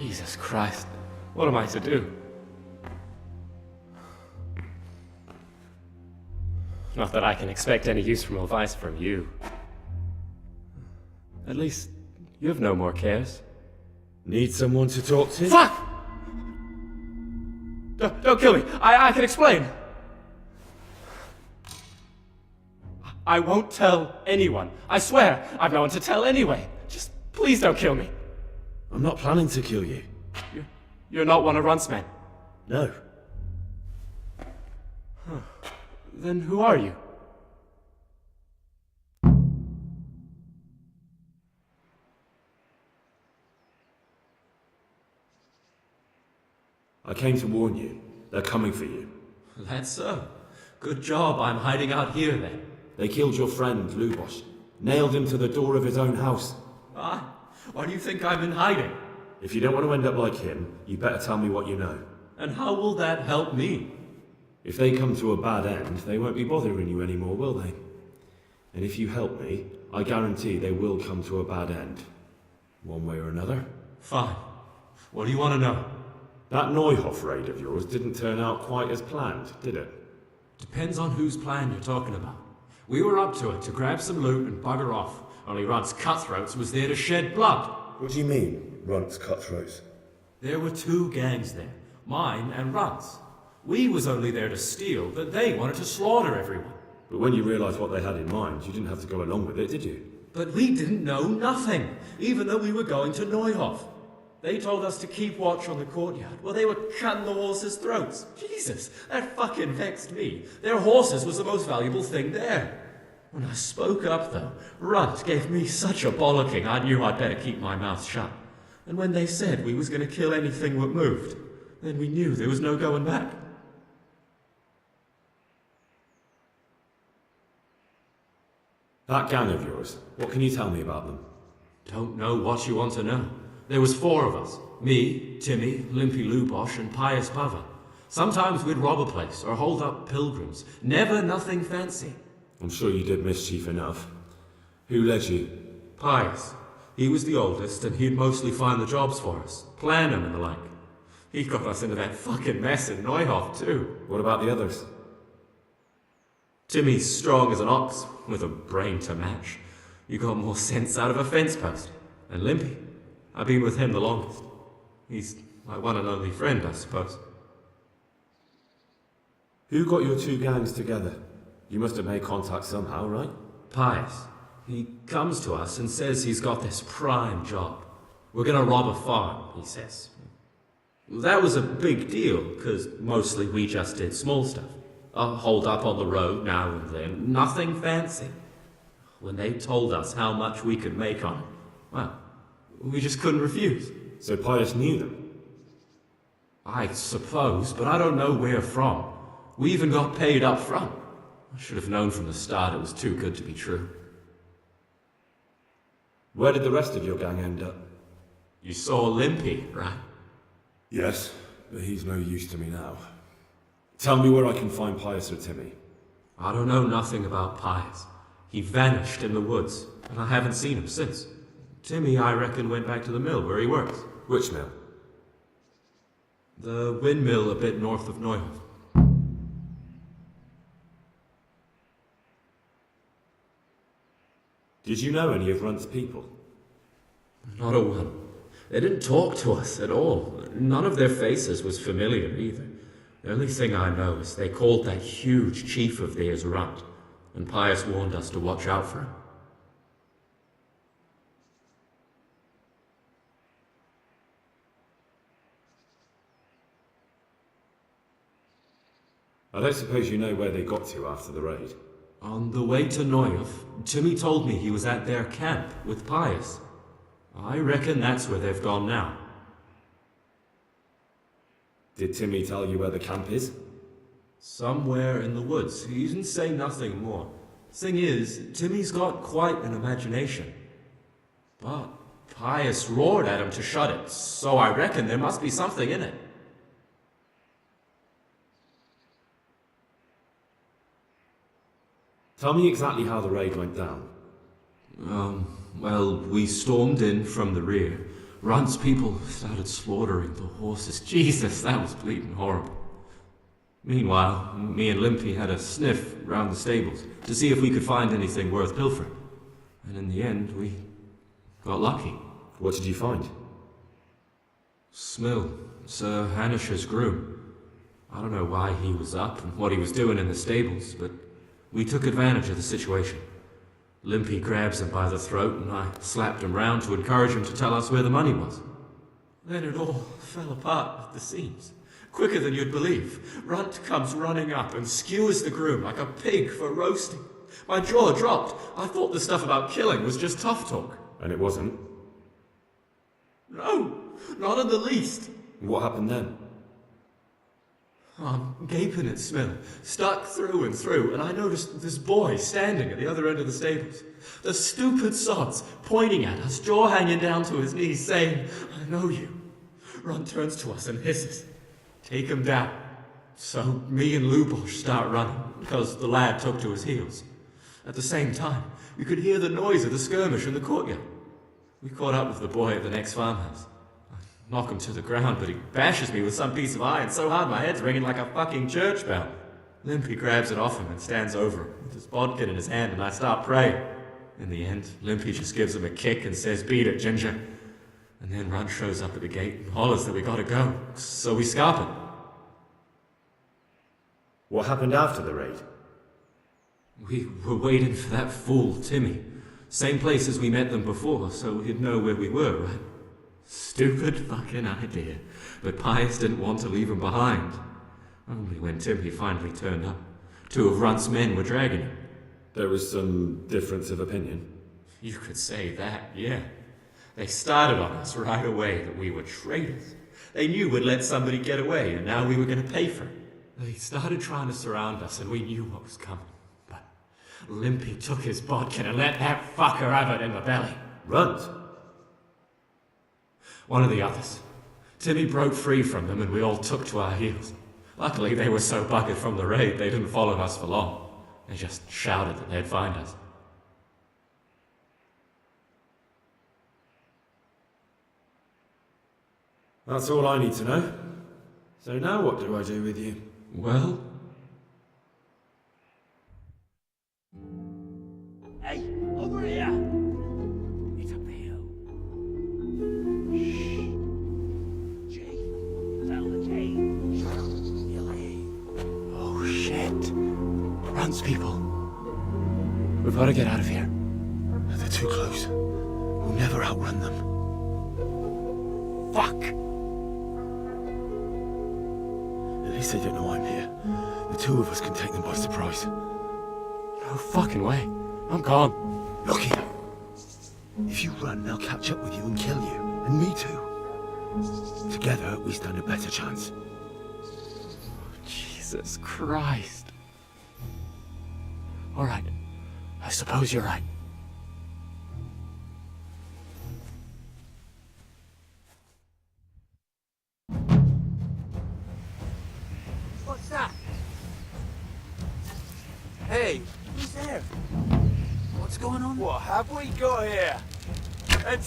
Jesus Christ, what am I to do? Not that I can expect any useful advice from you. At least, you have no more cares. Need someone to talk to? Fuck! Don't kill me. I can explain. I won't tell anyone. I swear, I've no one to tell anyway. Just please don't kill me. I'm not planning to kill you. You're not one of Runt's men? No. Huh. Then who are you? I came to warn you. They're coming for you. That's so. Good job I'm hiding out here then. They killed your friend, Lubosh. Nailed him to the door of his own house. Ah, why do you think I'm in hiding? If you don't want to end up like him, you better tell me what you know. And how will that help me? If they come to a bad end, they won't be bothering you anymore, will they? And if you help me, I guarantee they will come to a bad end. One way or another. Fine. What do you want to know? That Neuhof raid of yours didn't turn out quite as planned, did it? Depends on whose plan you're talking about. We were up to it to grab some loot and bugger off. Only Runt's cutthroats was there to shed blood. What do you mean, Runt's cutthroats? There were two gangs there. Mine and Runt's. We was only there to steal, but they wanted to slaughter everyone. But when you realised what they had in mind, you didn't have to go along with it, did you? But we didn't know nothing, even though we were going to Neuhof. They told us to keep watch on the courtyard while they were cutting the horses' throats. Jesus, that fucking vexed me. Their horses was the most valuable thing there. When I spoke up, though, Runt gave me such a bollocking I knew I'd better keep my mouth shut. And when they said we was going to kill anything that moved, then we knew there was no going back. That gang of yours, what can you tell me about them? Don't know what you want to know. There was 4 of us. Me, Timmy, Limpy Lubosh, and Pius Pava. Sometimes we'd rob a place or hold up pilgrims. Never nothing fancy. I'm sure you did mischief enough. Who led you? Pius. He was the oldest, and he'd mostly find the jobs for us. Plan them and the like. He got us into that fucking mess in Neuhof, too. What about the others? Timmy's strong as an ox, with a brain to match. You got more sense out of a fence post. And Limpy. I've been with him the longest. He's my one and only friend, I suppose. Who got your 2 gangs together? You must have made contact somehow, right? Pius. He comes to us and says he's got this prime job. We're gonna rob a farm, he says. That was a big deal, because mostly we just did small stuff. A hold up on the road now and then, nothing fancy. When they told us how much we could make on it, well, we just couldn't refuse. So Pius knew them? I suppose, but I don't know where from. We even got paid up front. I should have known from the start it was too good to be true. Where did the rest of your gang end up? You saw Limpy, right? Yes, but he's no use to me now. Tell me where I can find Pius or Timmy. I don't know nothing about Pius. He vanished in the woods, and I haven't seen him since. Timmy, I reckon, went back to the mill where he works. Which mill? The windmill a bit north of Neuhof. Did you know any of Runt's people? Not a one. They didn't talk to us at all. None of their faces was familiar either. The only thing I know is they called that huge chief of theirs Runt, and Pius warned us to watch out for him. I don't suppose you know where they got to after the raid? On the way to Neuhof, Timmy told me he was at their camp with Pius. I reckon that's where they've gone now. Did Timmy tell you where the camp is? Somewhere in the woods. He didn't say nothing more. Thing is, Timmy's got quite an imagination. But Pius roared at him to shut it, so I reckon there must be something in it. Tell me exactly how the raid went down. Well, we stormed in from the rear. Runt's people started slaughtering the horses. Jesus, that was bleeding horrible. Meanwhile, me and Limpy had a sniff round the stables to see if we could find anything worth pilfering. And in the end, we got lucky. What did you find? Smill, Sir Hanish's groom. I don't know why he was up and what he was doing in the stables, but we took advantage of the situation. Limpy grabs him by the throat, and I slapped him round to encourage him to tell us where the money was. Then it all fell apart at the seams. Quicker than you'd believe. Runt comes running up and skewers the groom like a pig for roasting. My jaw dropped. I thought the stuff about killing was just tough talk. And it wasn't? No, not in the least. What happened then? I'm gaping at Smill, stuck through and through, and I noticed this boy standing at the other end of the stables. The stupid sods pointing at us, jaw hanging down to his knees, saying, "I know you." Runt turns to us and hisses, "Take him down." So me and Lubosh start running, because the lad took to his heels. At the same time, we could hear the noise of the skirmish in the courtyard. We caught up with the boy at the next farmhouse. Knock him to the ground, but he bashes me with some piece of iron so hard my head's ringing like a fucking church bell. Limpy grabs it off him and stands over him with his bodkin in his hand, and I start praying. In the end, Limpy just gives him a kick and says, "Beat it, Ginger." And then Runt shows up at the gate and hollers that we gotta go, so we scarp it. What happened after the raid? We were waiting for that fool, Timmy. Same place as we met them before, so he'd know where we were, right? Stupid fucking idea. But Pius didn't want to leave him behind. Only when Timmy finally turned up, two of Runt's men were dragging him. There was some difference of opinion? You could say that, yeah. They started on us right away that we were traitors. They knew we'd let somebody get away, and now we were going to pay for it. They started trying to surround us, and we knew what was coming. But Limpy took his bodkin and let that fucker have it in the belly. Runt? One of the others. Timmy broke free from them, and we all took to our heels. Luckily, they were so buggered from the raid, they didn't follow us for long. They just shouted that they'd find us. That's all I need to know. So now what do I do with you? Well? Hey, over here! It's up the hill. Shh. Jay, tell the Jay. Oh shit. Runt's people. We've got to get out of here. They're too close. We'll never outrun them. Fuck! least they don't know I'm here. The two of us can take them by surprise. No fucking way. I'm gone. Look here. If you run, they'll catch up with you and kill you. And me too. Together, we stand a better chance. Jesus Christ. Alright. I suppose you're right. What's that? Hey, who's there? What's going on? What have we got here? And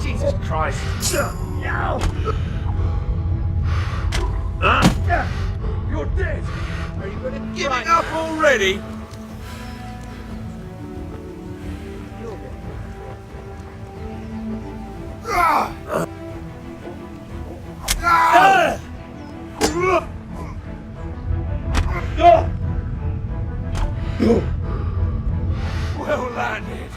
Jesus Christ. you're dead. Are you gonna give it up already? Well landed.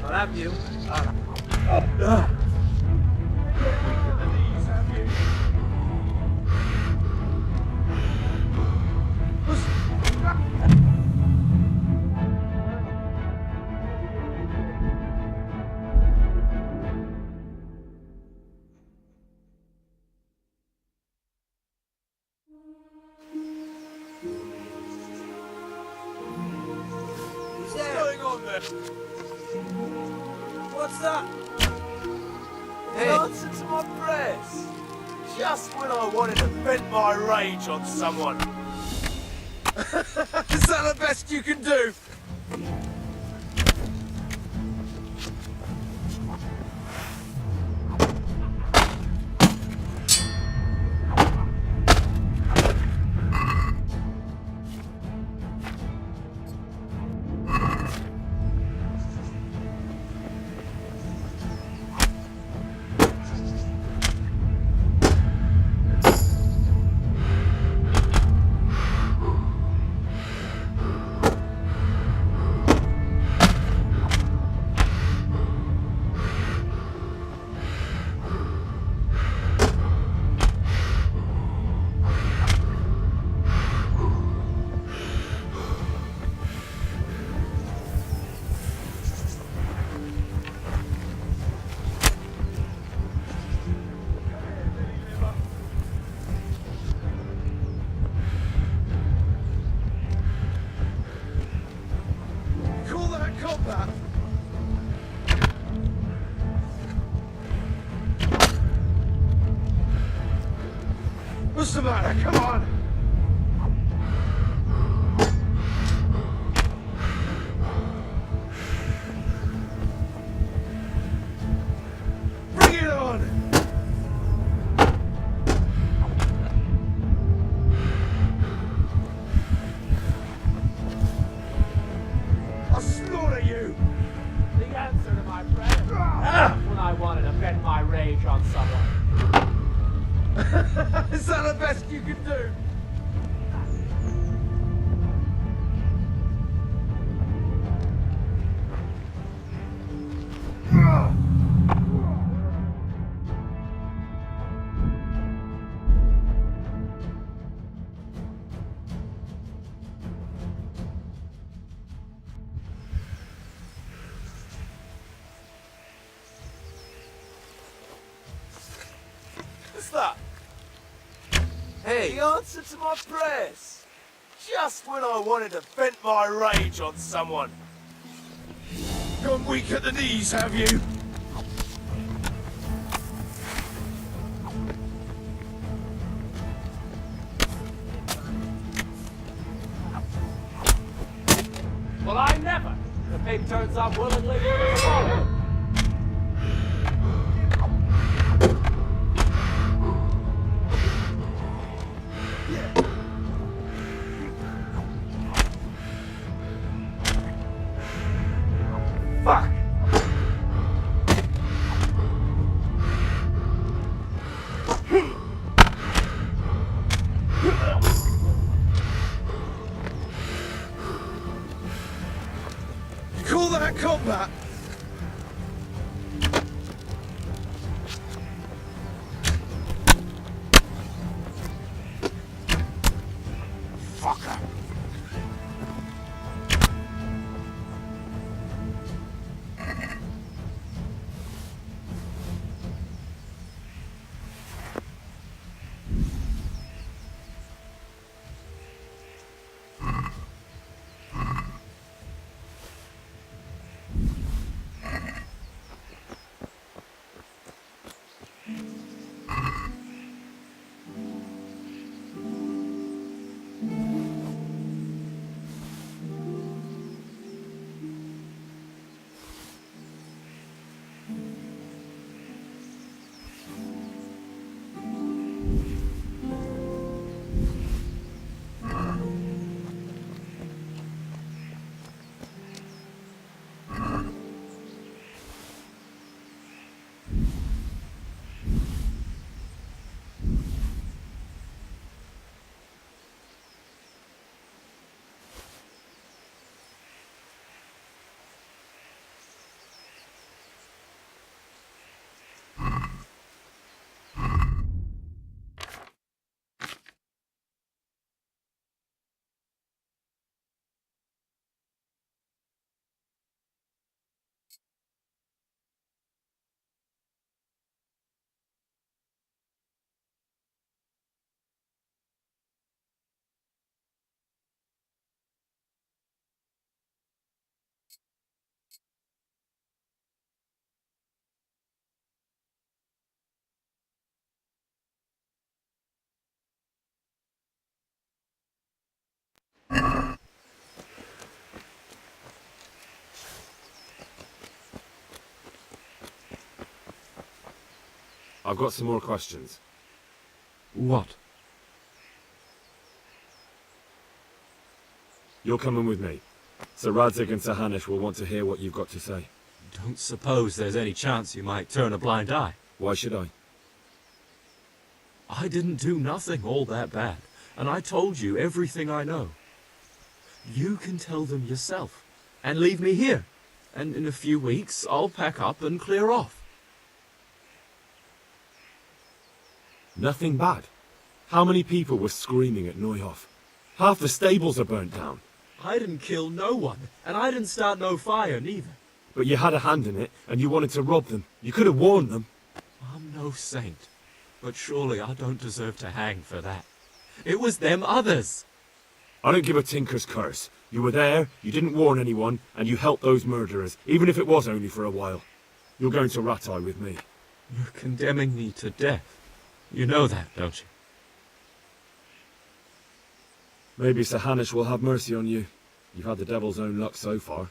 I'll have you. What's going on there? What's that? Hey. The answer to my prayers. Just when I wanted to vent my rage on someone. Is that the best you can do? Call that combat. What's the matter? Come on. Bring it on. I'll slaughter you. The answer to my prayer. When I wanted to vent my rage on someone. Is that the best you can do? What's that? Hey. The answer to my prayers. Just when I wanted to vent my rage on someone. Gone weak at the knees, have you? Well, I never. The pig turns up willingly tomorrow. Fuck! You call that combat? Fucker! I've got some more questions. What? You're coming with me. Sir Radzig and Sir Hanush will want to hear what you've got to say. Don't suppose there's any chance you might turn a blind eye. Why should I? I didn't do nothing all that bad, and I told you everything I know. You can tell them yourself, and leave me here, and in a few weeks I'll pack up and clear off. Nothing bad. How many people were screaming at Neuhof? Half the stables are burnt down. I didn't kill no one, and I didn't start no fire neither. But you had a hand in it, and you wanted to rob them. You could have warned them. I'm no saint, but surely I don't deserve to hang for that. It was them others. I don't give a tinker's curse. You were there, you didn't warn anyone, and you helped those murderers, even if it was only for a while. You're going to Rattay with me. You're condemning me to death. You know that, don't you? Maybe Sir Hanush will have mercy on you. You've had the devil's own luck so far.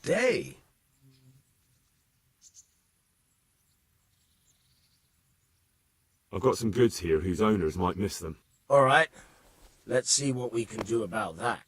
day. I've got some goods here whose owners might miss them. All right. Let's see what we can do about that.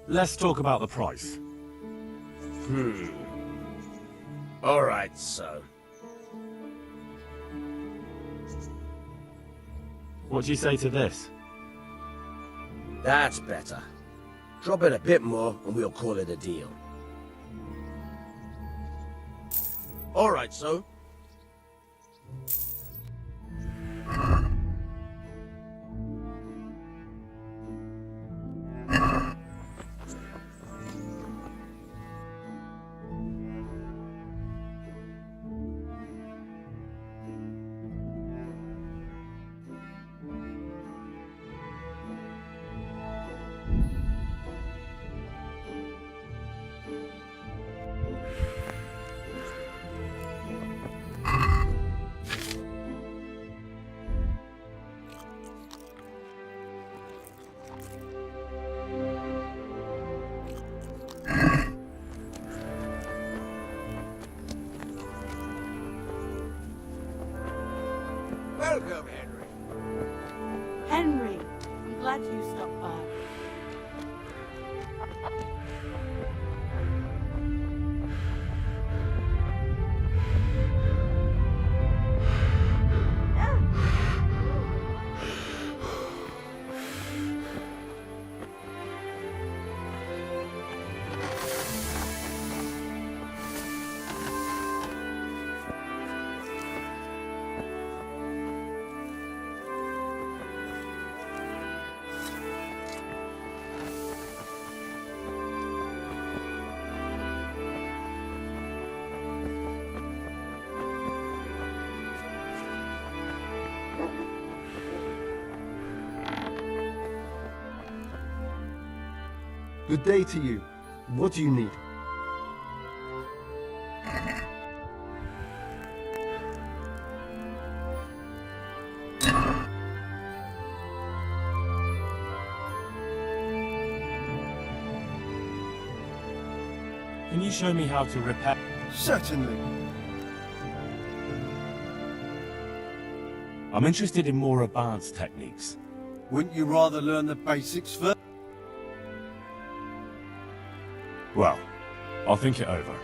Let's talk about the price. All right, so. What do you say to this? That's better. Drop it a bit more and we'll call it a deal. All right, so. Welcome, Henry. Henry, I'm glad you stopped by. Good day to you. What do you need? Can you show me how to repair? Certainly. I'm interested in more advanced techniques. Wouldn't you rather learn the basics first? Well, I'll think it over.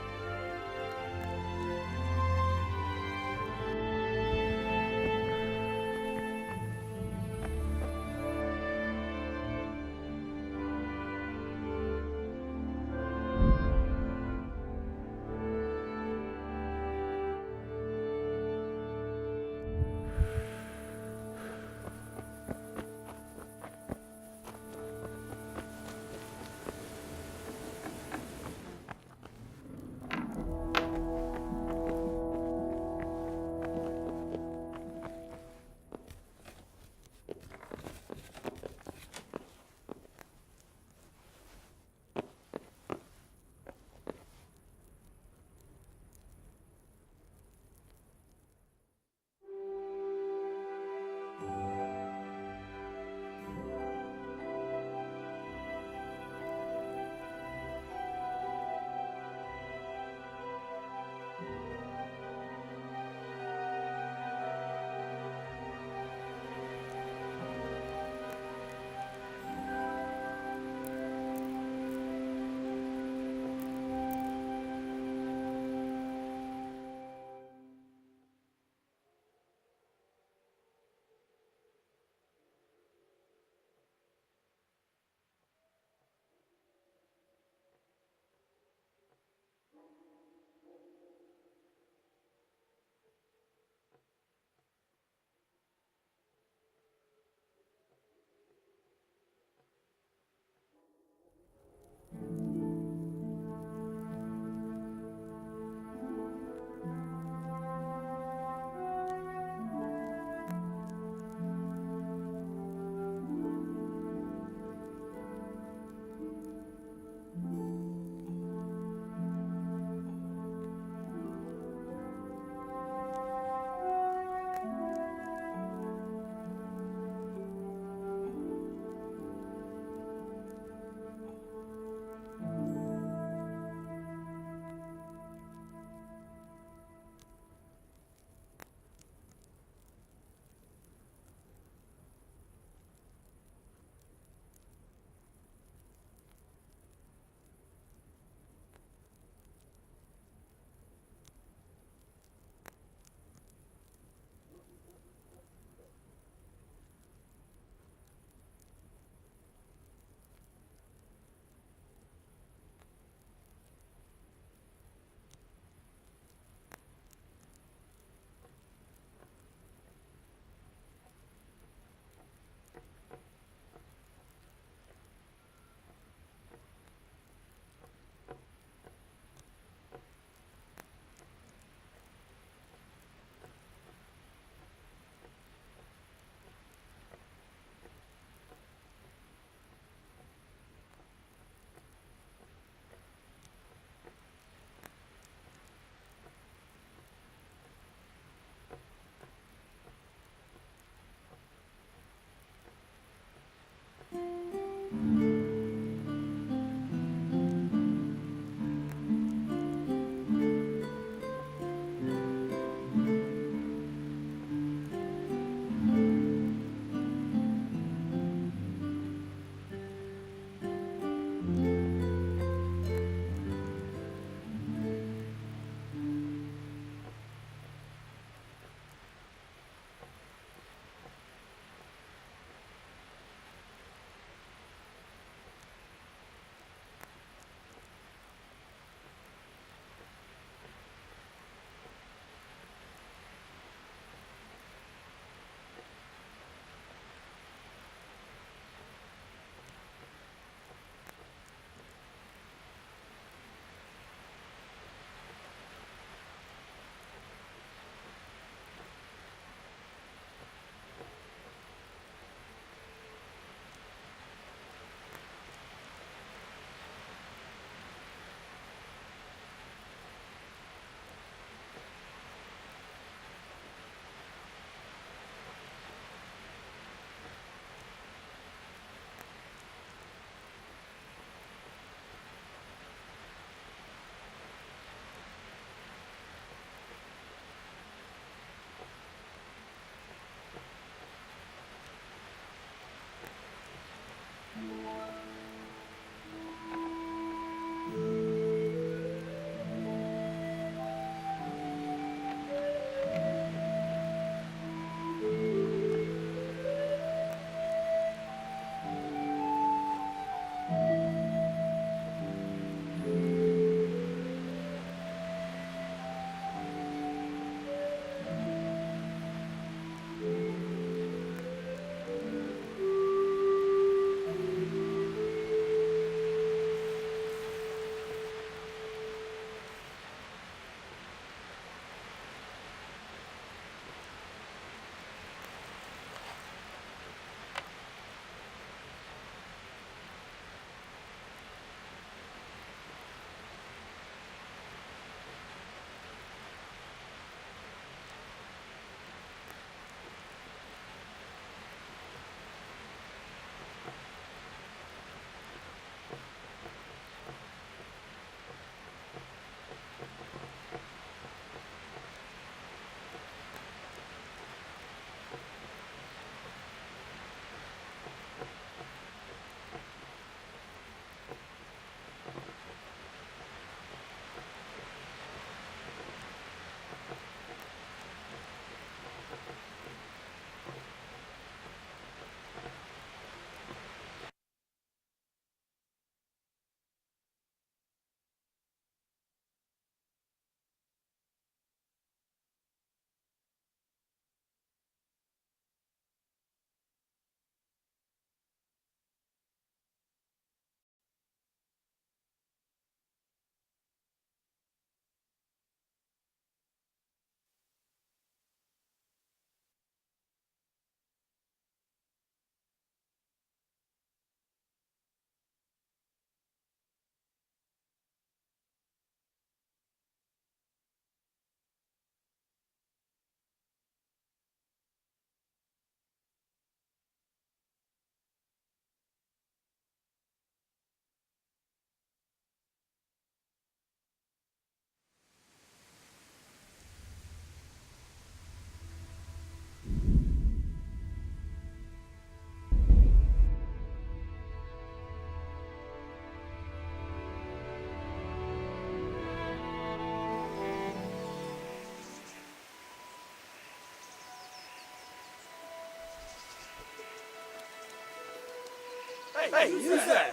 Hey, who's there?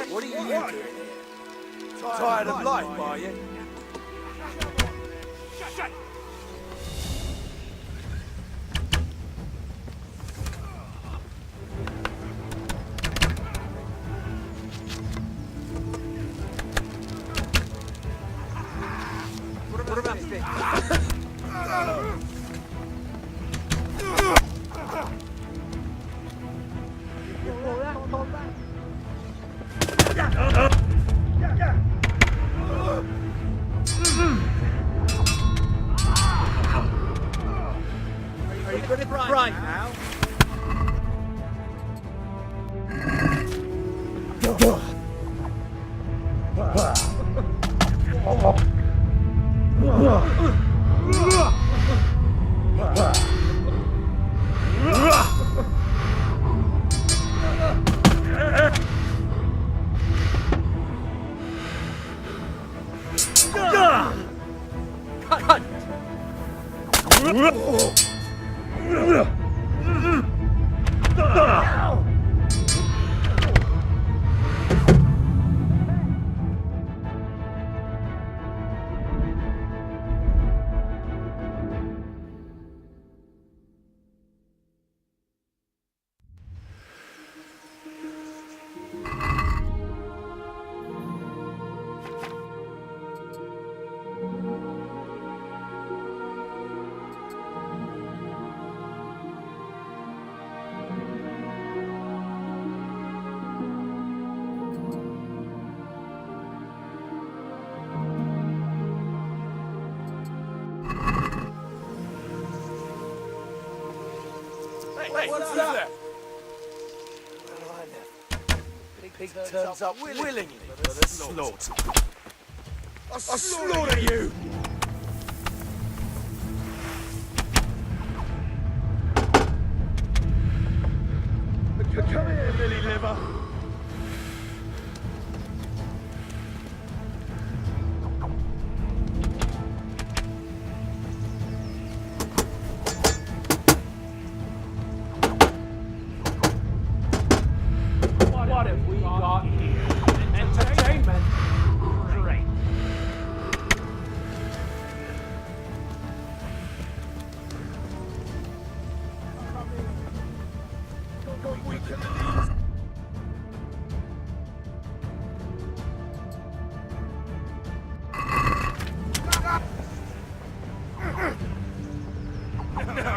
What are you doing here? Tired of life, are you? Shut! What about this? Are you good at right now? Hey, what's that? Pig turns up willingly for the slaughter. I'll slaughter you! Come here, Billy Liver. What have we got here? Entertainment? Great.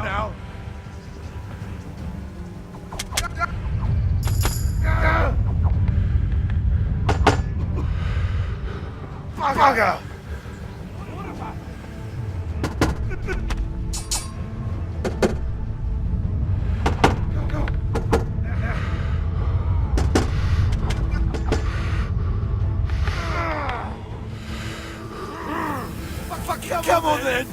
Now. Bugger! Come on then!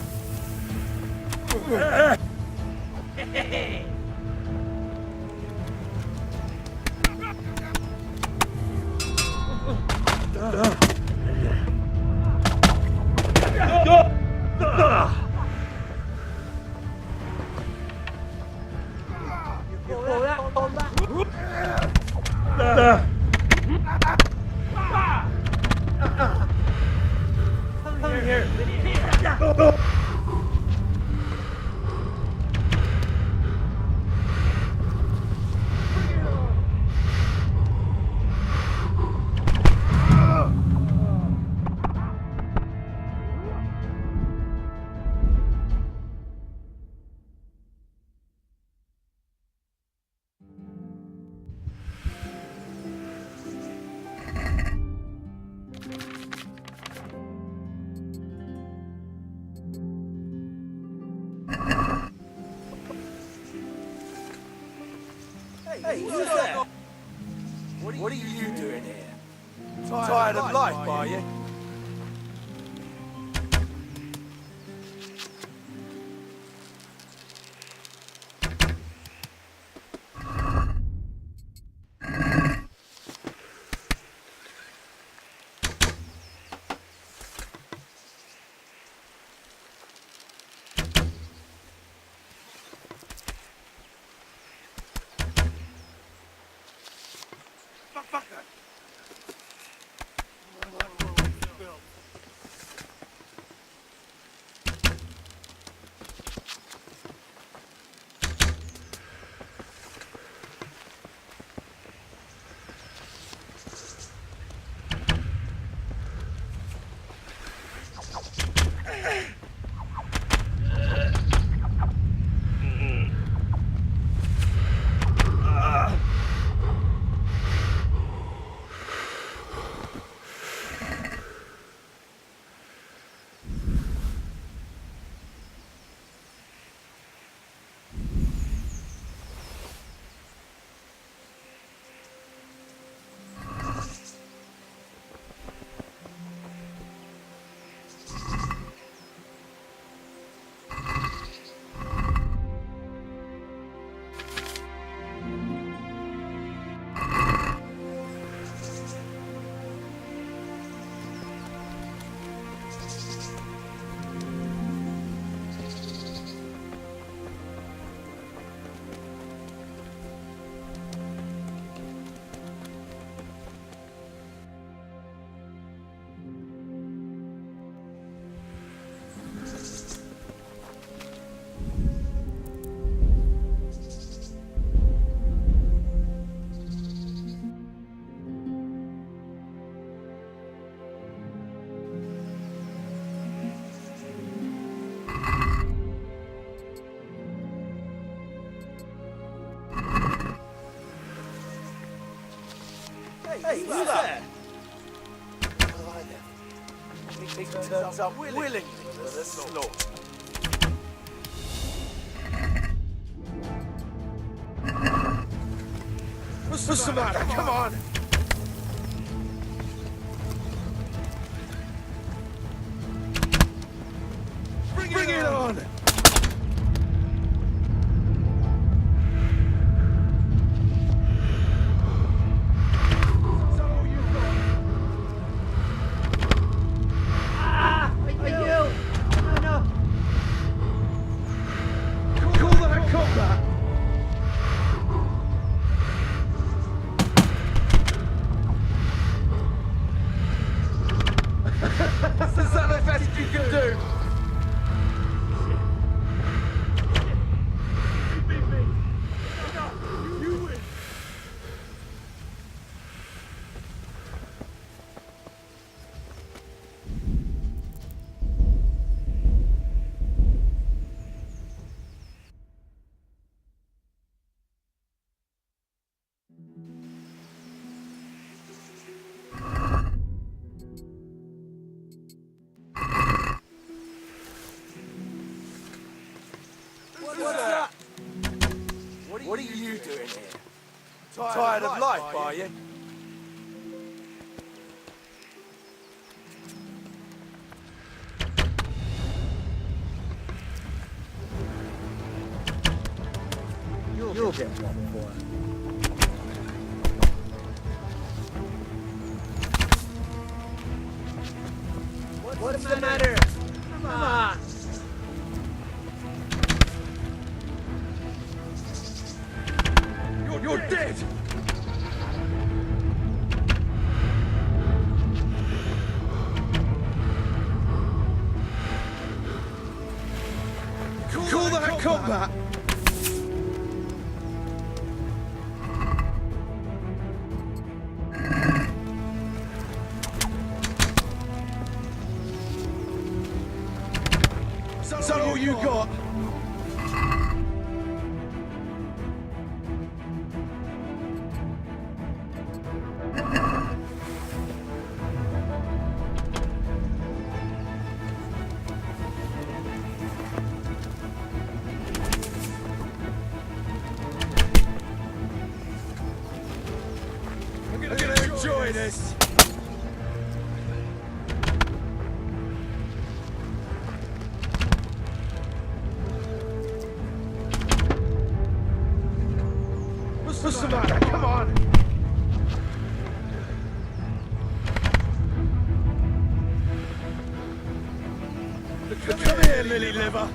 Hey, who's that? What are you doing here? Tired of life, are you? fucker! Hey, who's that? He turns up willingly for the slaughter. What's the matter? Come on! Bring it on! Is that the best you can do? You beat me. No, you win. What are you doing here? Tired of life, are you? You'll get one for it. What's the matter? Come on! You're dead! Call that combat! Is that all you got? I'm gonna enjoy this. What's the matter? Come on! Come here, lily liver!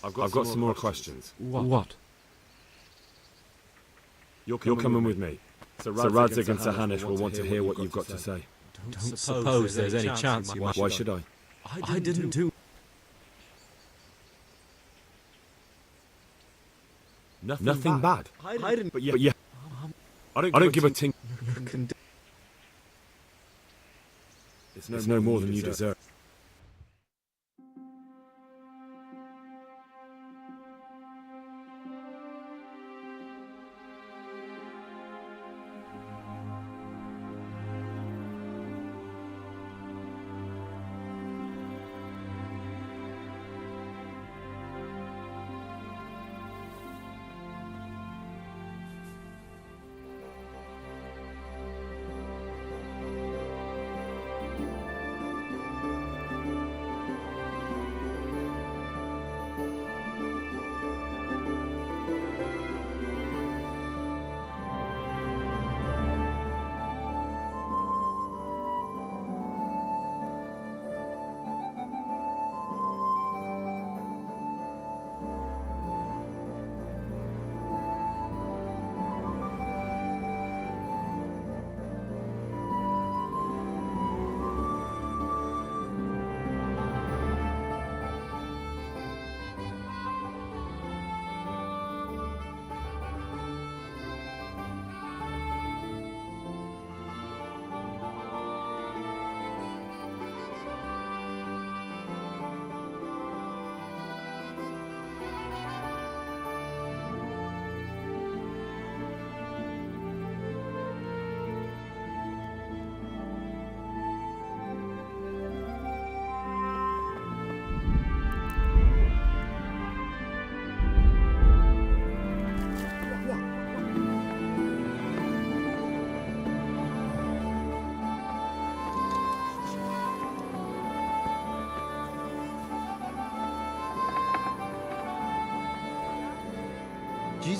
I've got some more questions. What? You're coming with me. So Radzig and Sahanish will want to hear what you've got to say. Don't suppose there's any chance. Why should I? I didn't do. Nothing bad. I didn't. But yeah. I don't give a tink. It's no more than you deserve.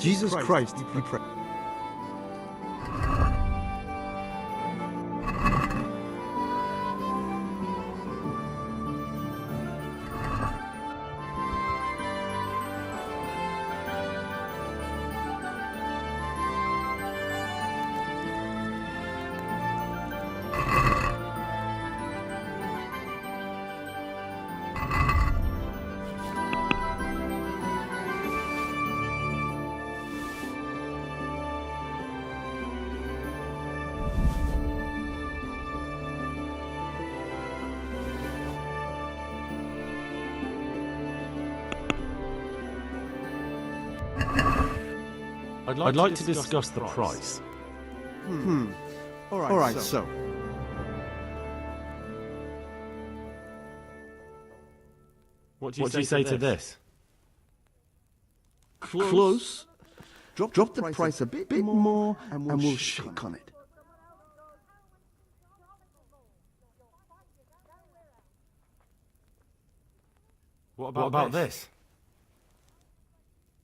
Jesus Christ, we pray. I'd like to discuss the price. All right, so. What do you say to this? Close. Drop the price a bit more, and we'll shake on it. What about this?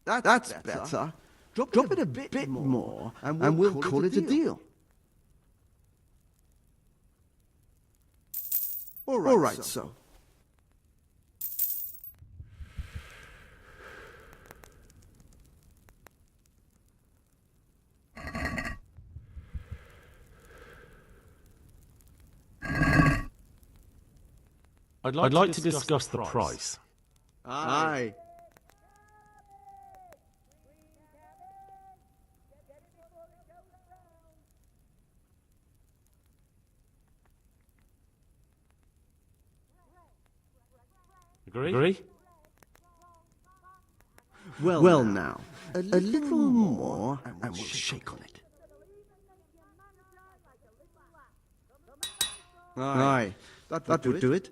That's better. Drop it a bit more, and we'll call it a deal. All right, so. I'd like to discuss the price. Aye. Agree? Well now, a little more, and we'll shake on it. Aye, that would do it.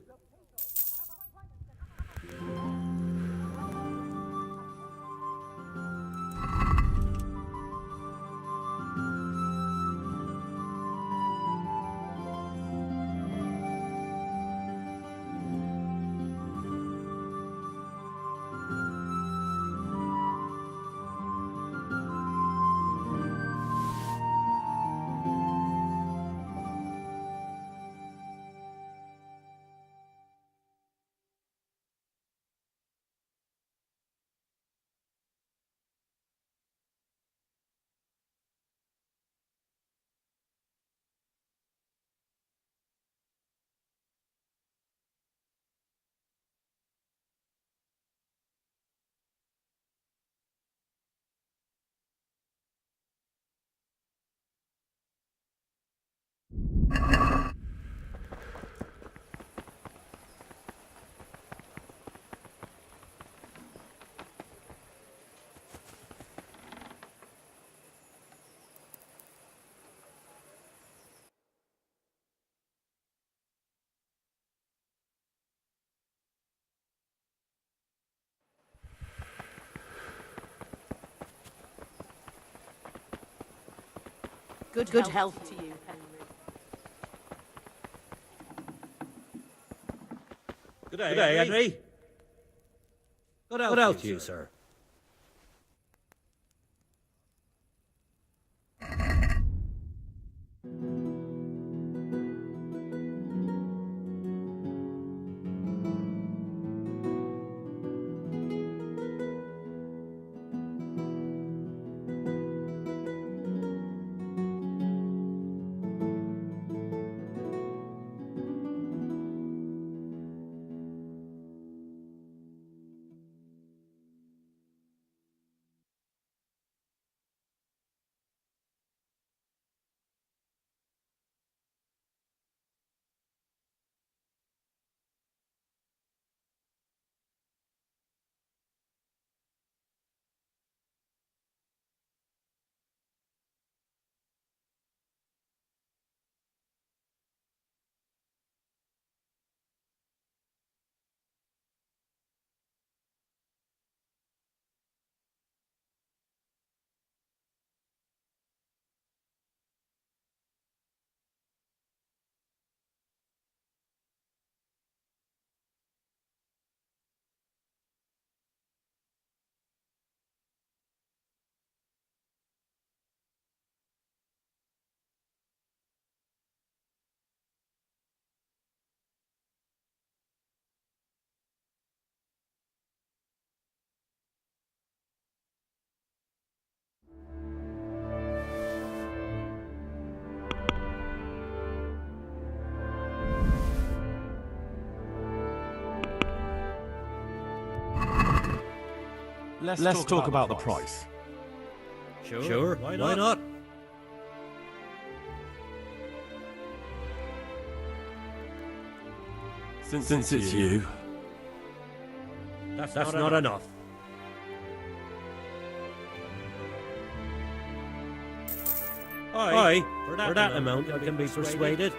Good health to you, Henry. Good day, Henry. Good health to you, sir. Let's talk about the price. Sure, why not? Since it's you. That's not enough. Aye, for that amount I can be persuaded.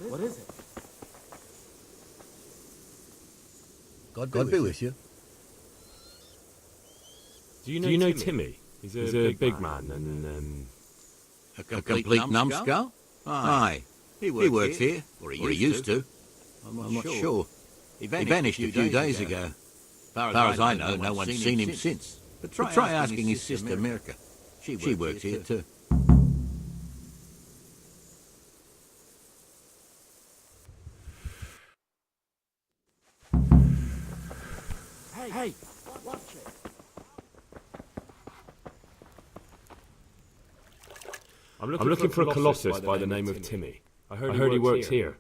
What is it? God be with you. Do you know Timmy? He's a big man and A complete numbskull? Aye. He works here, or he used to. I'm not sure. He vanished a few days ago. As far as I know, no one's seen him since. But try asking his sister Mirka. She works here too. Hey! Watch it! I'm looking for a colossus by the name of Timmy. I heard he works here.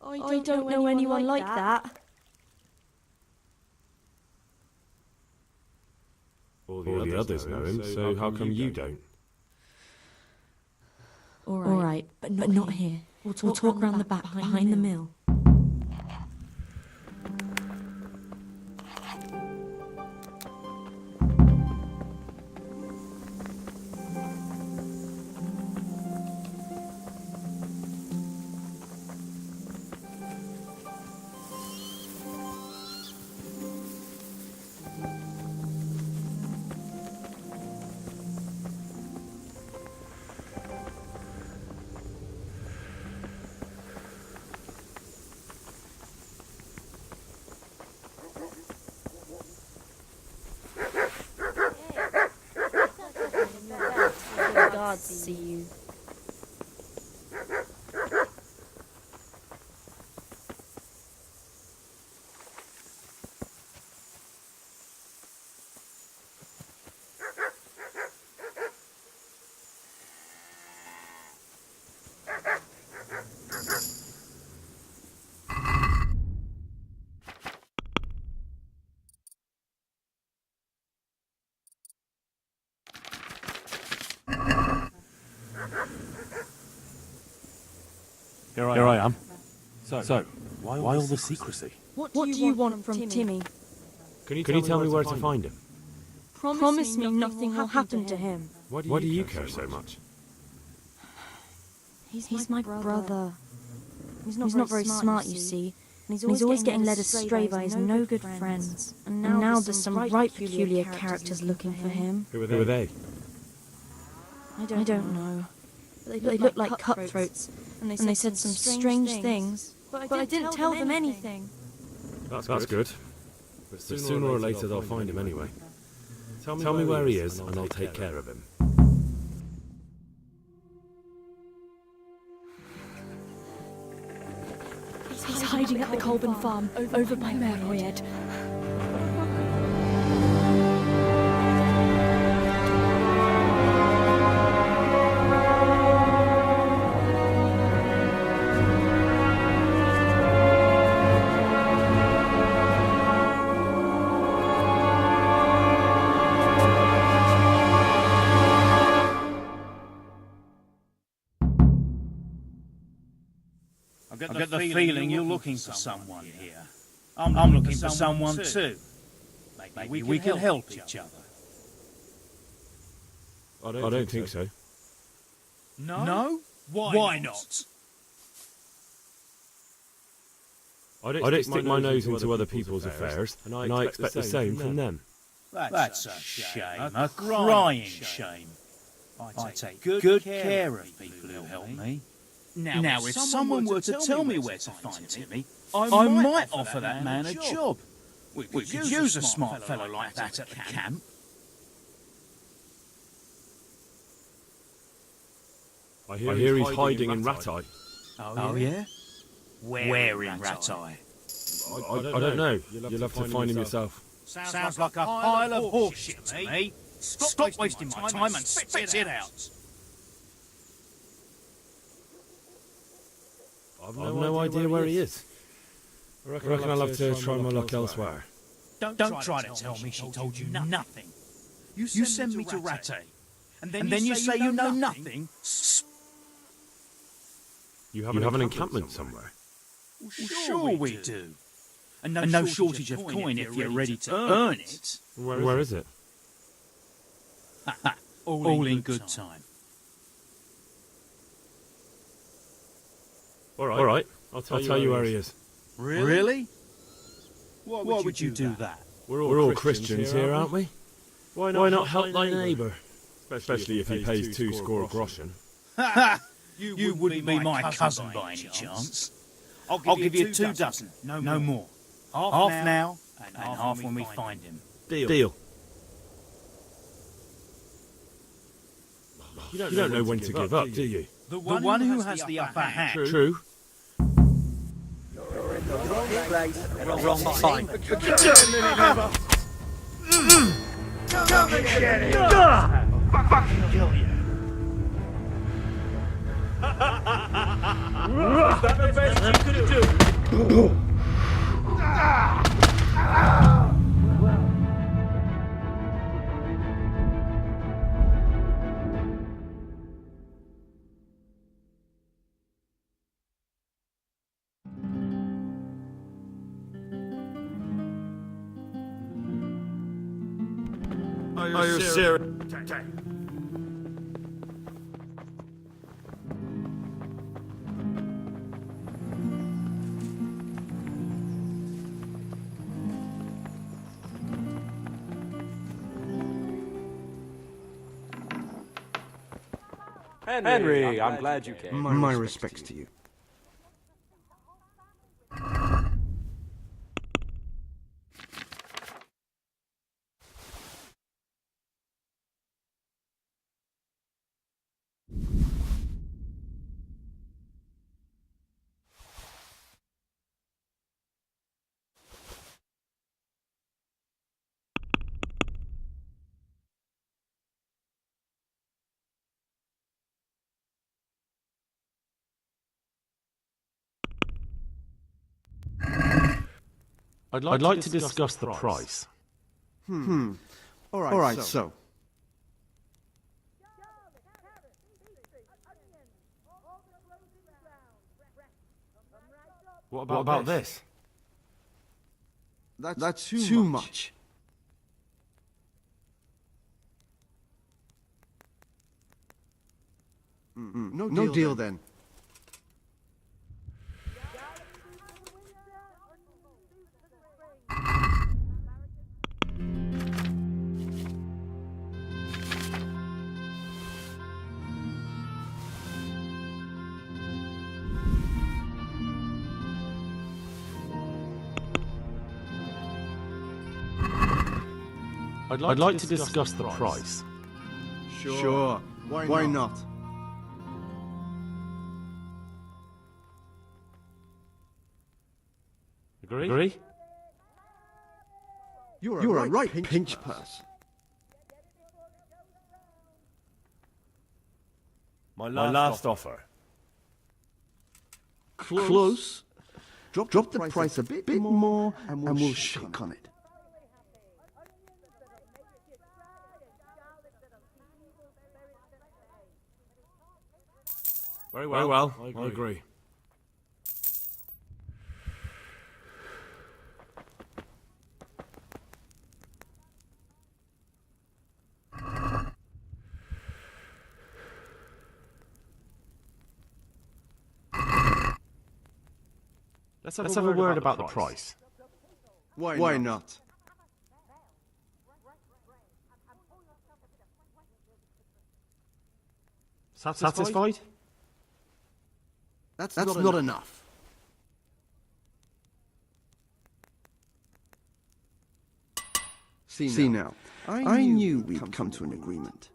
I don't know anyone like that. All the others know him, so how come you don't? All right, but not here. We'll talk around the back, behind the mill. Guards see you. Here I am. So, why all the secrecy? What do you want from Timmy? Can you tell me where to find him? Promise me nothing will happen to him. Why do you care so much? He's my brother. He's not very smart, you see. And he's always getting led astray by his no-good friends. And now there's some right peculiar characters looking for him. Who are they? I don't know. But they look like cutthroats. And they said some strange things. But I didn't tell them anything. That's good. But sooner or later they'll find him anyway. Tell me where he is and I'll take care of him. He's hiding at the Colburn farm, over by Merhoyed. I get the feeling you're looking for someone here. I'm looking for someone too. Maybe we could help each other. I don't think so. No? Why not? I don't stick my nose into other people's affairs, and I expect the same from them. That's a shame, a crying shame. I take good care of people who help me. Now, if someone were to tell me where to find Timmy, I might offer that man a job. We could use a smart fellow like that at the camp. I hear he's hiding in Ratai. Oh yeah? Where in Ratai? I don't know. You'll have to find him yourself. Sounds like a pile of horseshit to me. Stop wasting my time and spit it out. I've no idea where he is. I reckon I'll have to try my luck elsewhere. Don't try to tell me she told you nothing. You send me to Rattay, and then you say you know nothing? You have an encampment somewhere? Sure we do. And no shortage of coin if you're ready to earn it. Where is it? All in good time. All right. I'll tell you where he is. Really? Why would you do that? We're all Christians here, aren't we? Why not help thy neighbour? Especially if he pays 2 score groschen. You wouldn't be my cousin by any chance. I'll give you 2 dozen, no more. Half now, and half when we find him. Deal. You don't know when to give up, do you? The one who has the upper hand. True. Wrong time. Come and get it! Fucking kill you. Was that the best you could do? Are you serious? Henry, I'm glad you came. My respects to you. I'd like to discuss the price. All right, so. What about this? That's too much. No deal then. I'd like to discuss the price. Sure. Why not? Agree? You're a right pinch purse. My last offer. Close. Drop the price a bit more, and we'll shake on it. Very well. I agree. Let's have a word about the price. Why not? Satisfied? That's not enough. See now. I knew we'd come to an agreement.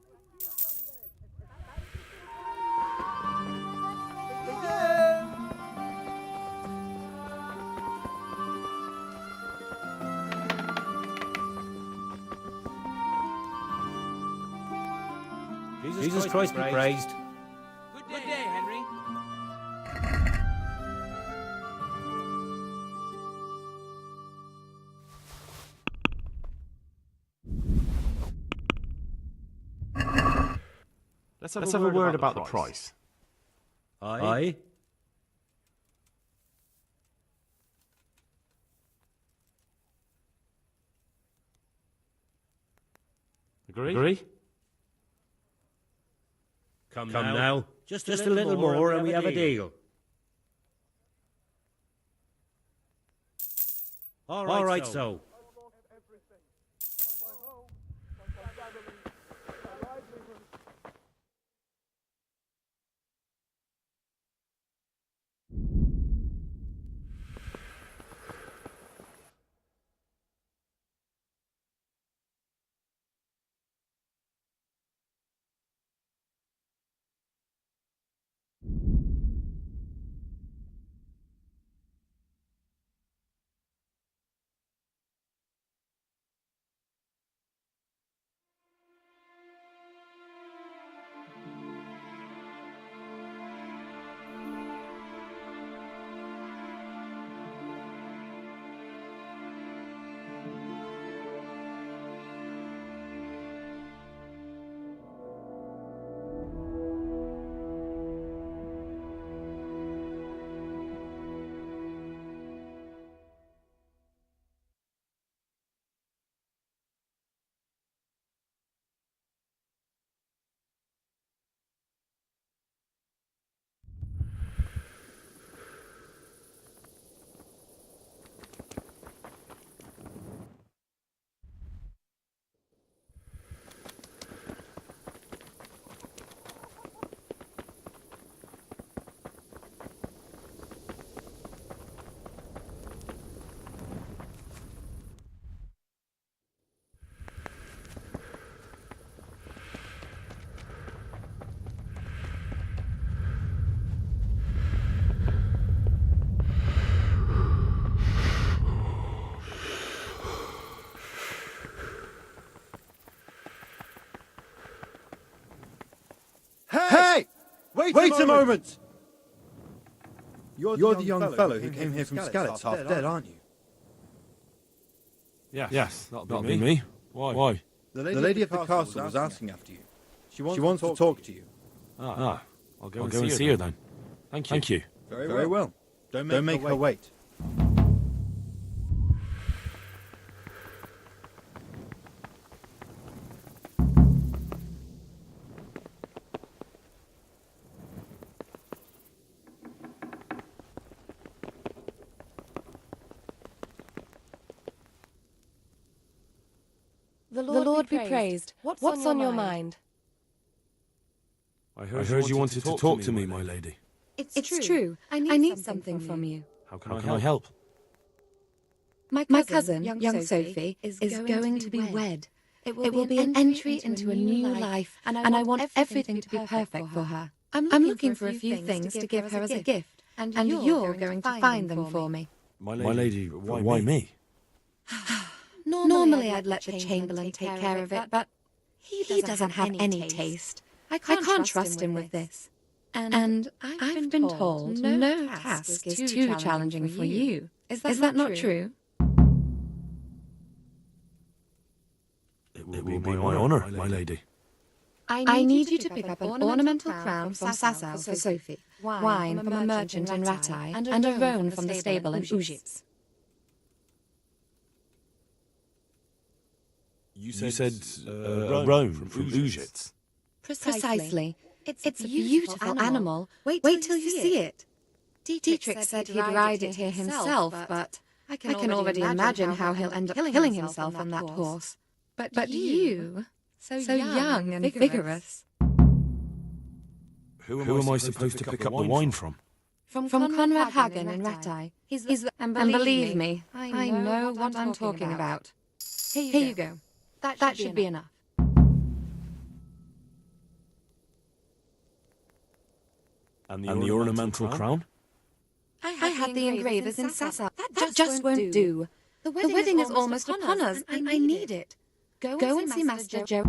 Jesus Christ be praised. Good day, Henry. Let's have a word about the price. Aye. Agree? Come now. Just a little more and we have a deal. All right, so. Hey! Wait a moment! You're the young fellow who came here from Skalitz half dead, aren't you? Yes, that'll be me. Why? The lady at the castle was asking after you. She wants to talk to you. I'll go and see her then. Thank you. Very well. Don't make her wait. The Lord be praised. What's on your mind? I heard you wanted to talk to me, my lady. It's true. I need something from you. How can I help? My cousin, young Sophie, is going to be wed. It will be an entry into a new life, and I want everything to be perfect for her. I'm looking for a few things to give her as a gift, and you're going to find them for me. My lady, why me? Normally I'd let the Chamberlain take care of it, but he doesn't have any taste. I can't trust him with this. And I've been told no task is too challenging for you. Is that not true? It will be my honour, my lady. I need you to pick up an ornamental crown from Sasau for Sophie, wine from a merchant in Ratai, and a roan from the stable in Ujits. You said a roan from Ujits. Precisely. It's a beautiful animal. Wait till you see it. Dietrich said he'd ride it here himself, but I can already imagine how he'll end up killing himself on that horse. But you, so young and vigorous. Who am I supposed to pick up the wine from? From Conrad Hagen in Ratai. And believe me, I know what I'm talking about. Here you go. That should be enough. And the ornamental crown? I had the engravers in Sasau. That just won't do. The wedding is almost upon us, and I need it. Go and see Master Joe.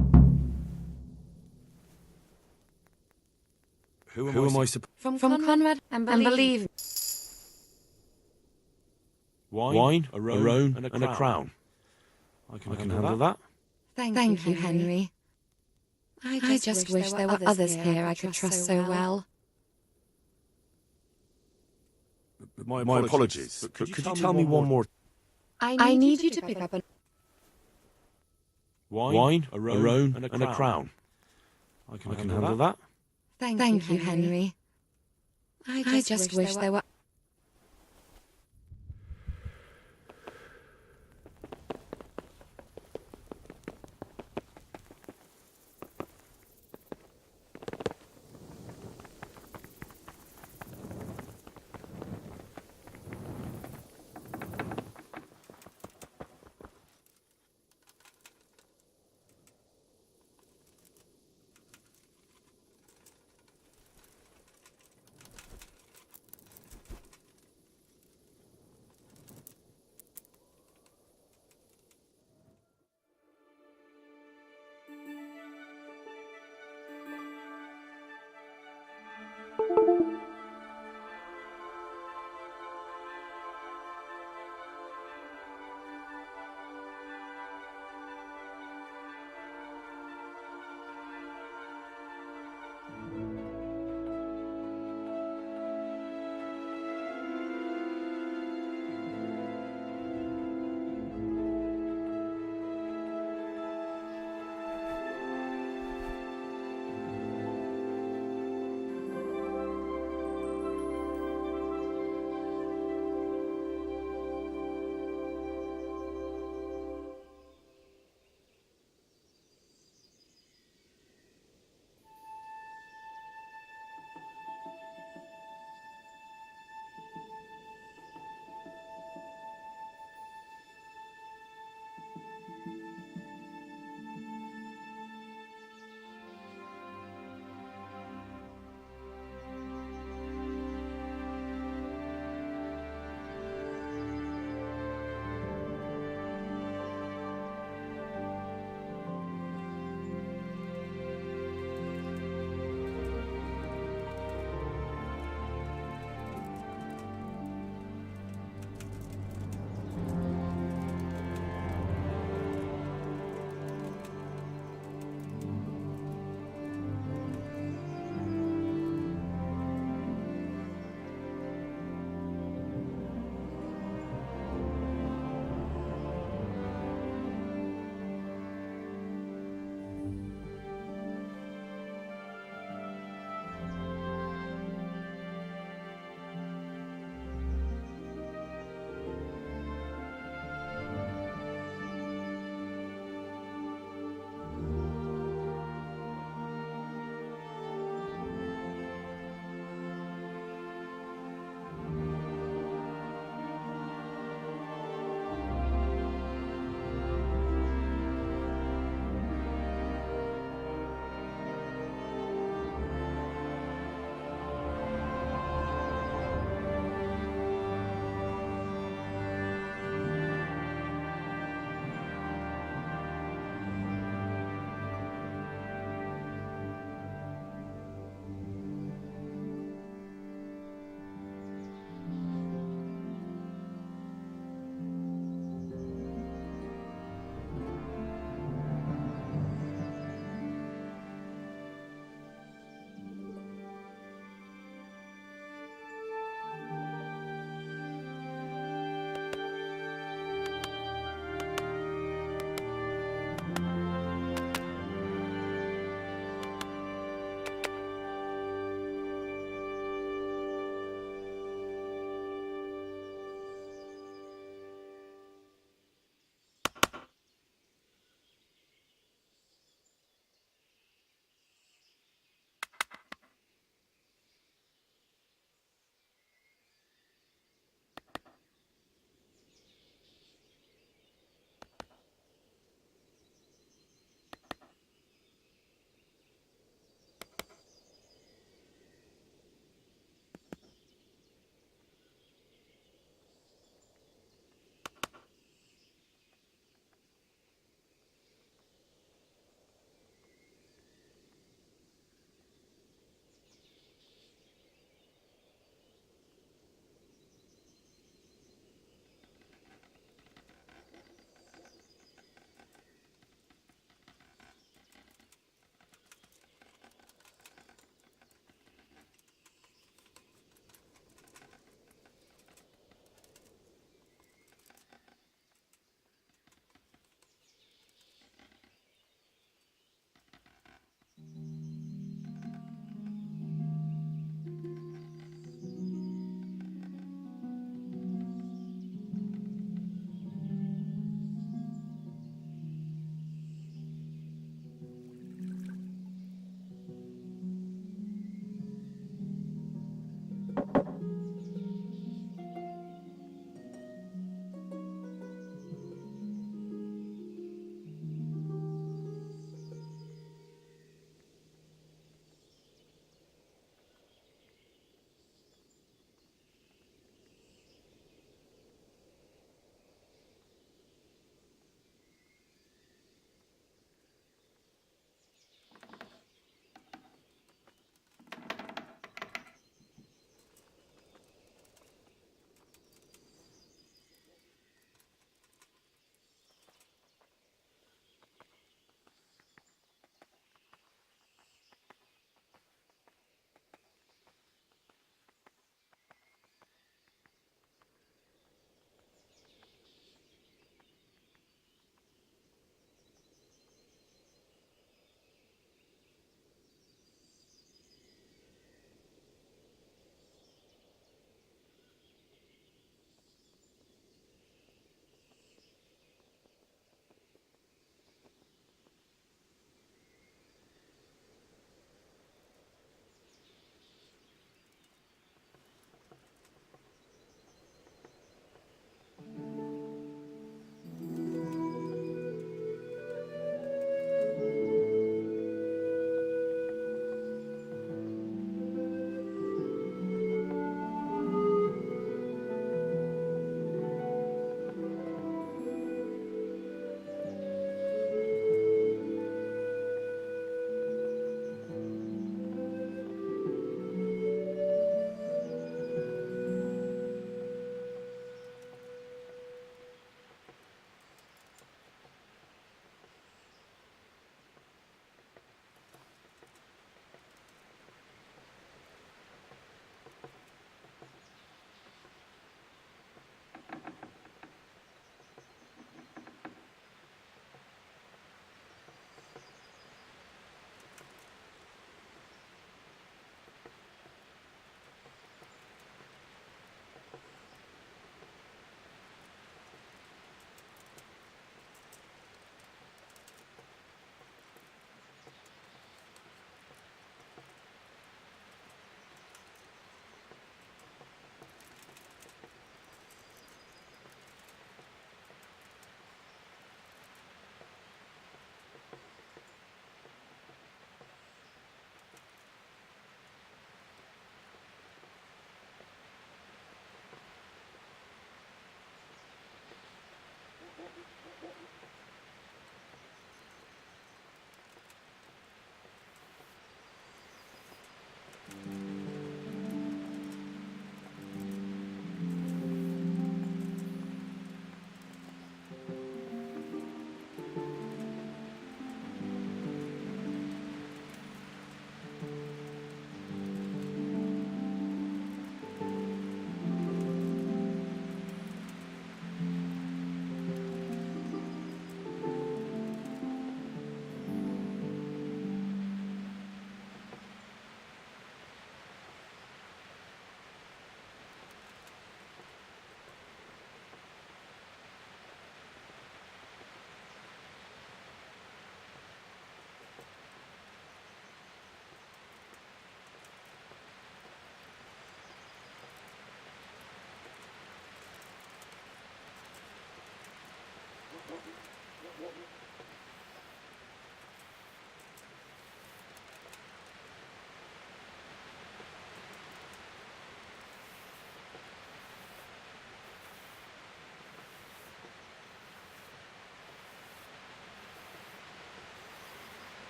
Who am I supposed From Conrad, and believe me. Wine, a roan, and a crown. I can handle that. Thank you, Henry. I just wish there were others here I could trust so well. My apologies. But could you tell me one more? I need you to pick up a Wine, a roan, and a crown. I can handle that. Thank you, Henry. I just wish there were...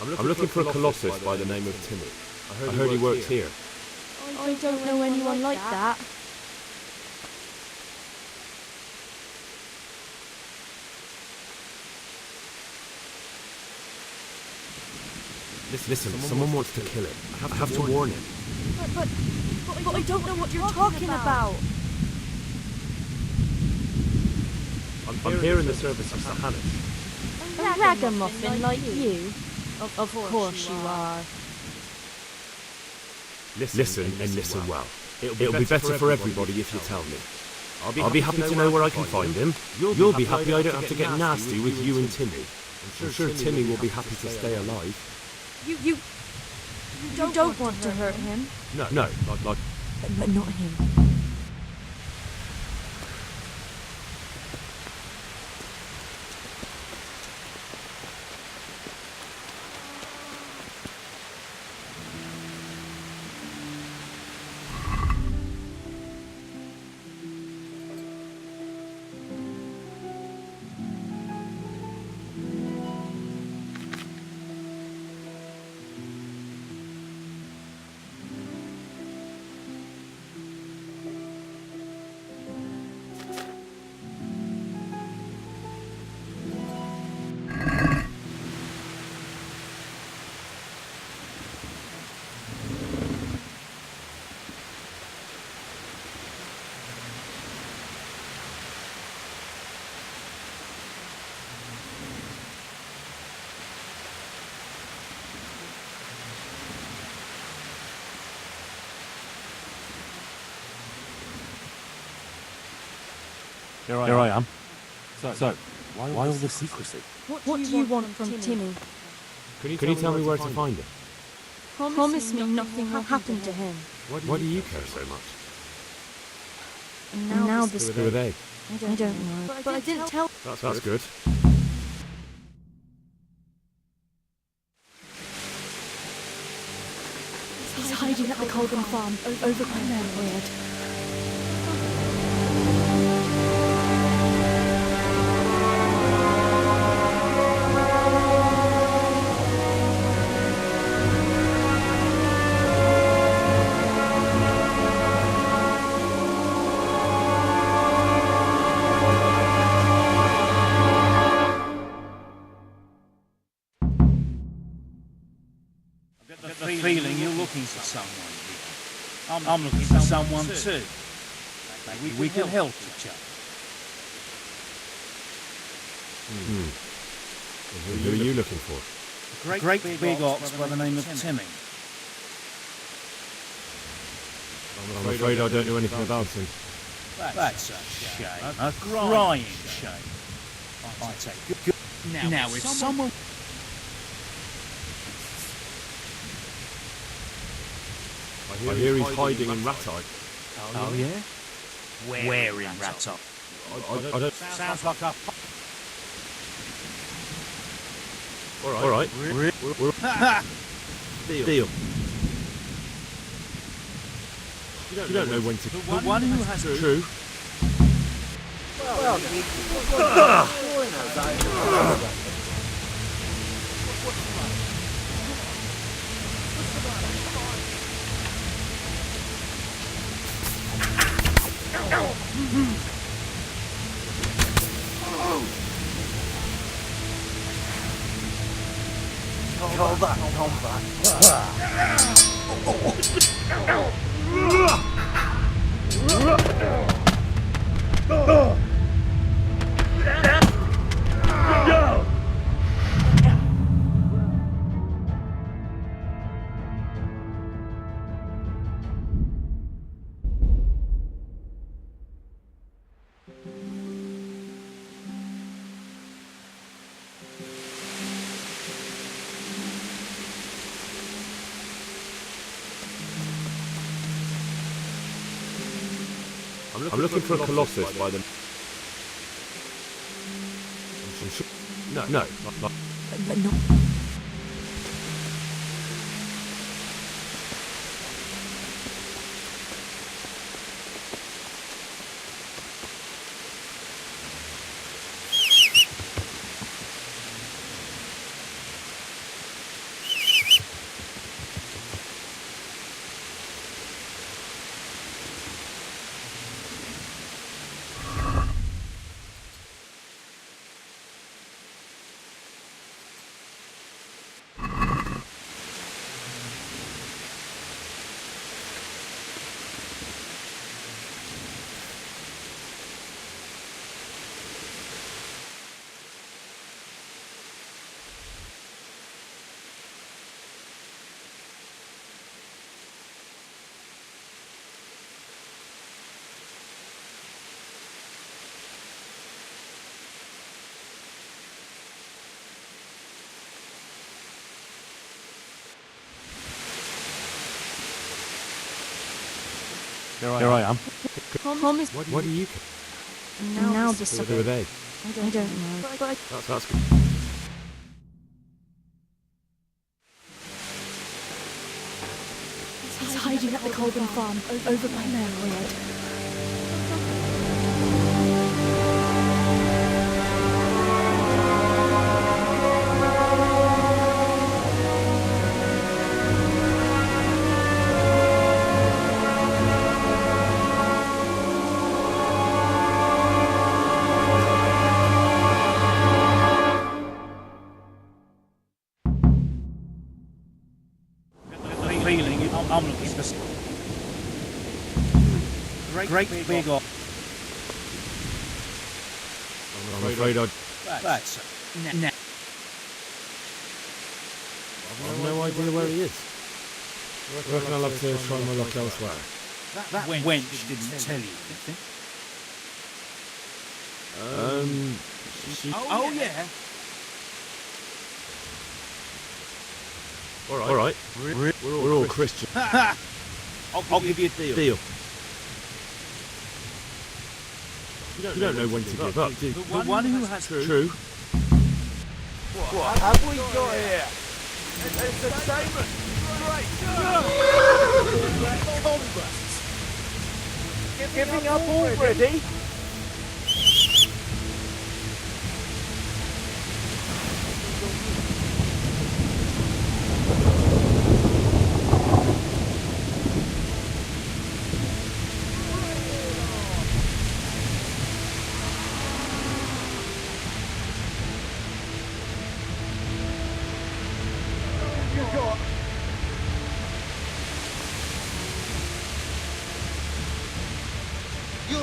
I'm looking for a colossus by the name of Timmy. I heard he works here. I don't know anyone like that. Listen, someone wants to kill him. I have to warn him. But I don't know what you're talking about. I'm here in the service of Sahanis. A ragamuffin like you? Of course you are. Listen and listen well. It'll be better for everybody if you tell me. I'll be happy to know where I can find him. You'll be happy I don't have to get nasty with you and Timmy. I'm sure Timmy will be happy to stay alive. You don't want to hurt him? No, But not him. Here I am. So, why all the secrecy? What do you want from Timmy? Can you tell me where to find him? Promise me nothing will happen to him. Why do you care so much? And now this... Who are they? I don't know. But I didn't tell... That's good. He's hiding at the Colgan farm, over by Weird. Feeling you're looking for someone here. I'm looking for someone too. Maybe we can help each other. Who are you looking for? A great big ox by the name of Timmy. I'm afraid I don't know anything about him. That's a shame. A crying shame. I take good. Now if someone... I hear he's hiding in Ratai. Oh yeah? Where in Ratai? I don't... Sounds like a... All right. Deal. You don't know when to... The one who has... True. Call that I'm looking for a colossus by the... No, not... But not... Here I am. Tom is... What do you... And now the Who are they? I don't know. But That's good. he's hiding at the Colburn farm, over by Marywood. Feeling I'm looking for great big off. I'm afraid I'd... That's now. I've no idea where he is. I reckon I'll have to try my luck elsewhere. That wench didn't tell you anything. Oh yeah. All right. We're all Christian. I'll give you a deal. You don't know when to give up, do you? The one who has True. What have we got here? Entertainment! Great! Giving up already?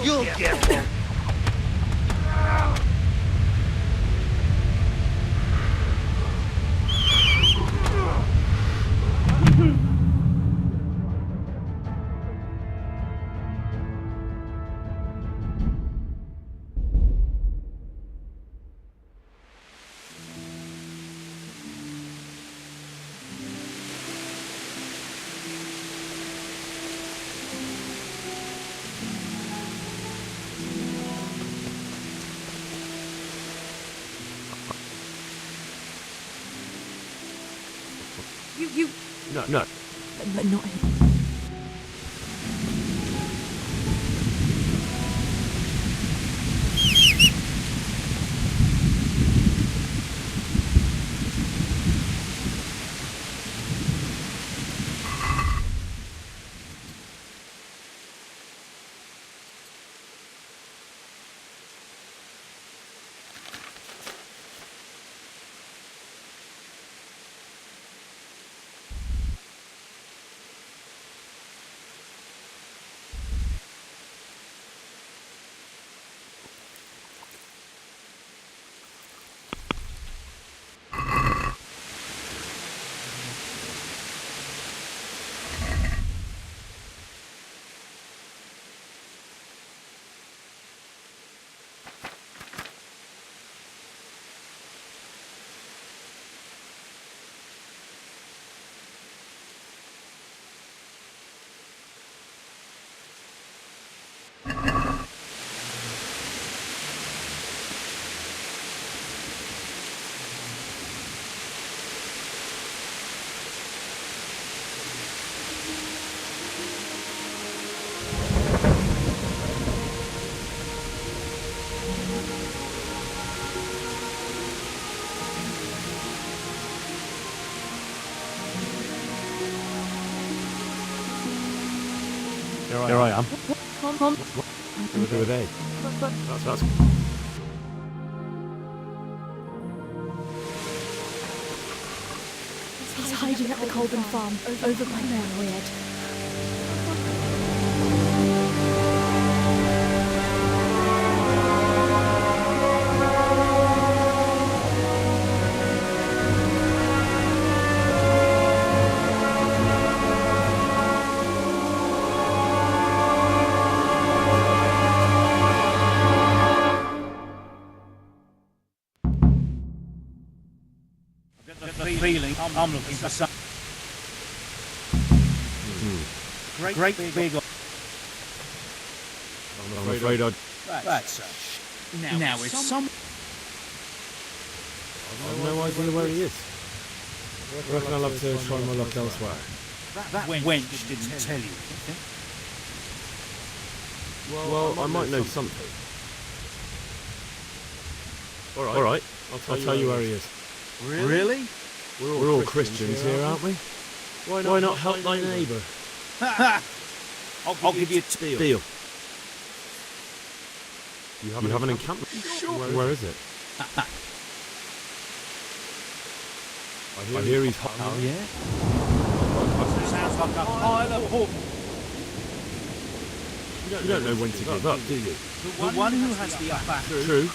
You'll get one. You... No. But not him. Here I am. Tom. Who are they? That's... He's hiding at the Colburn farm, over by Marywood. Feeling I'm looking for some great big I'm afraid I'd... That's now if some... I've no idea where he is. I reckon I'll have to try my luck elsewhere. That wench didn't tell you anything? Well, I might know something. All right. I'll tell you where he is. Really? We're all Christians here, aren't we? Why not help thy neighbour? I'll give you a deal. You have an encampment? Where is it? I hear he's hot. Oh, yeah? Sounds like a pile of hook. You don't know when to give up, do you? The one who has the upper hand. True.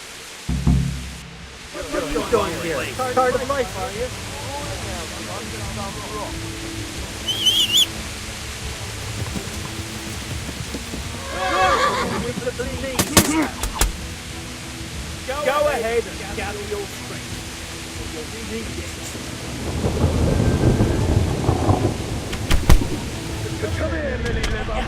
What are you doing here? Tired of life, are you? Go ahead and gather your strength. You'll need it. Come here, Millie Liver.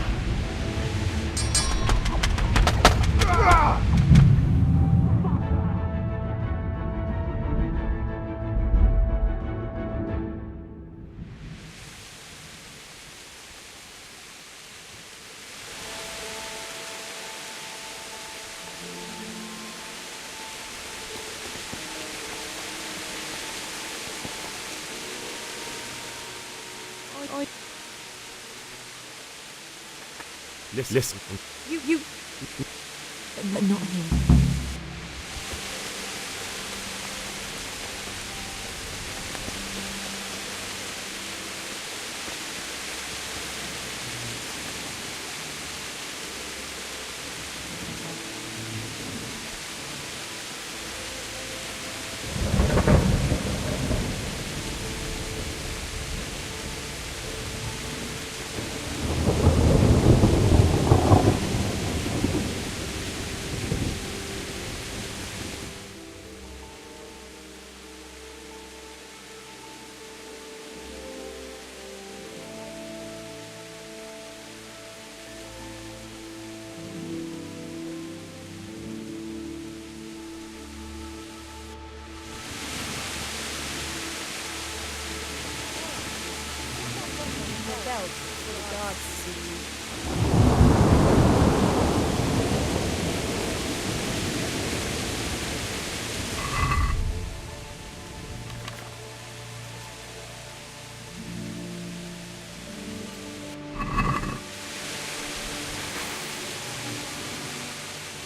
Listen. You... But not him.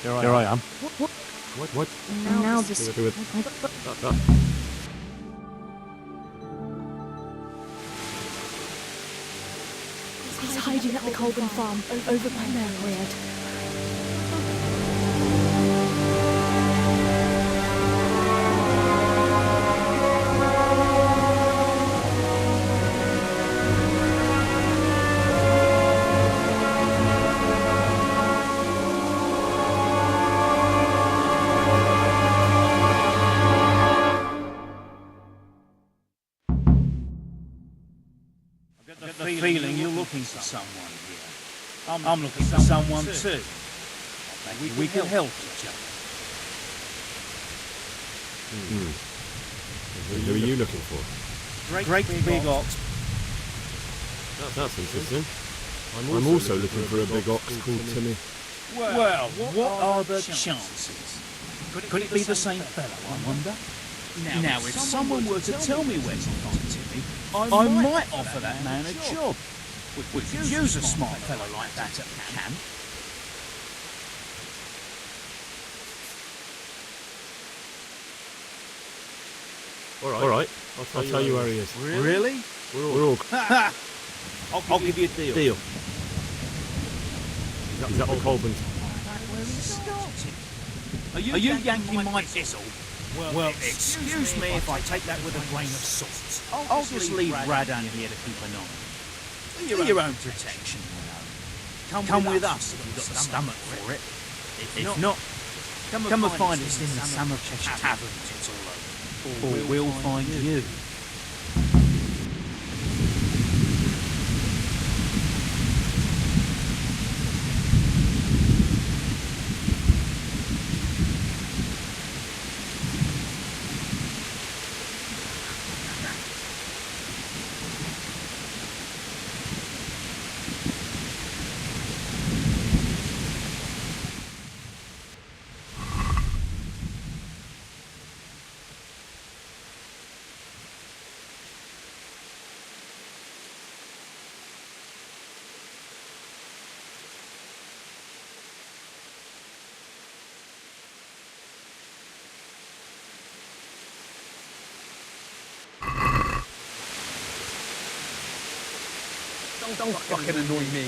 Here I am. What? Now this... He's hiding at the Colgan farm, over by Merriweird. Feeling you're looking for someone here. I'm looking for someone too. Maybe we can help each other. Who are you looking for? Great big ox. That's interesting. I'm also looking for a big ox called Timmy. Well, what are the chances? Could it be the same fellow, I wonder? Now, if someone were to tell me where to find Timmy, I might offer that man a job. We could use a smart fellow like that at camp. All right. I'll tell you where he is. Really? We're all... I'll give you a deal. Is that the Colbans? Are you yanking my fizzle? Well, excuse me if I take that with a grain of salt. I'll just leave Radan here to keep an eye. For your own protection, you know. Come with us if you've got the stomach for it. If not, come and find us in the Samochesh Tavern it's all over. Or we'll find you. Don't fucking annoy me.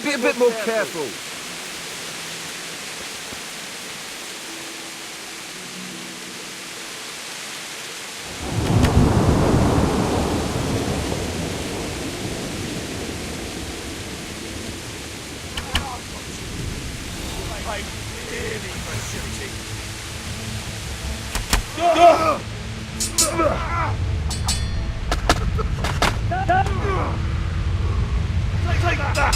Be a bit more careful. Take that!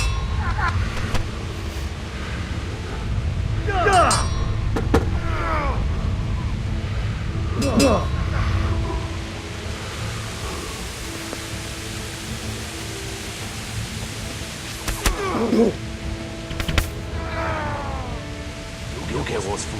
You'll get what's for.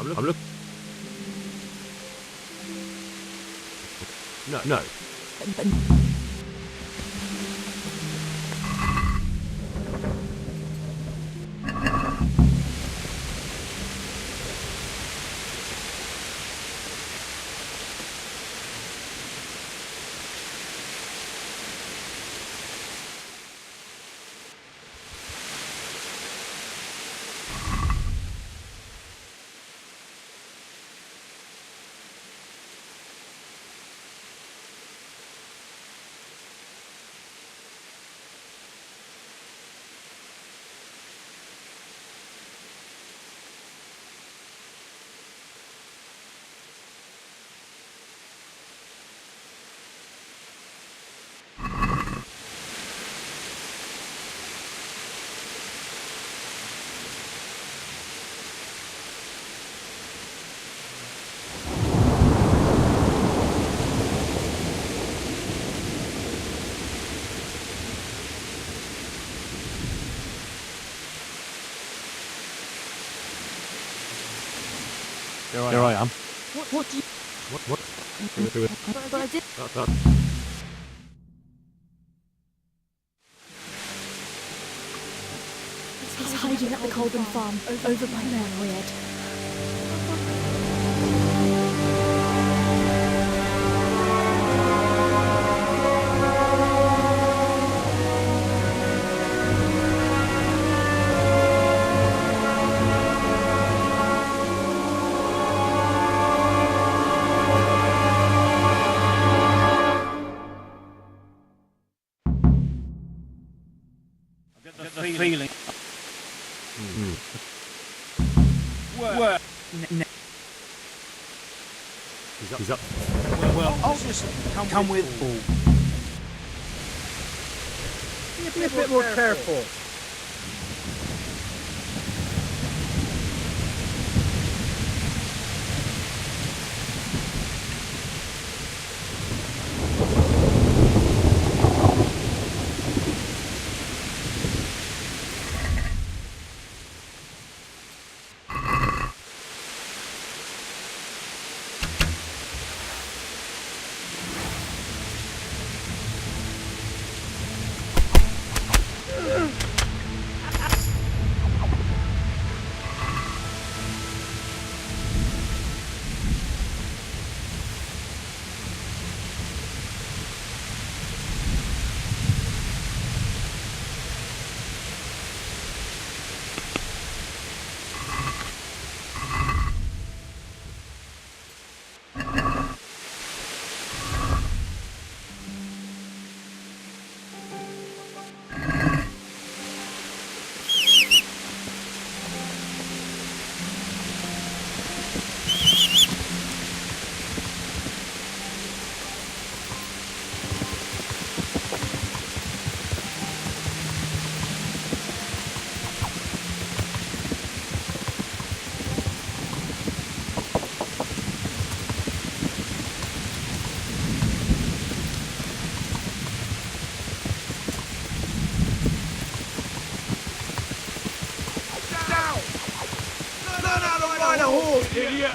I'm look. No. Here I am. What do you... What? But I did... He's hiding at the Colburn farm, over by Merryweird. The feeling. Where? He's up. Well, I'll just come with. Be a bit more careful. Idiot!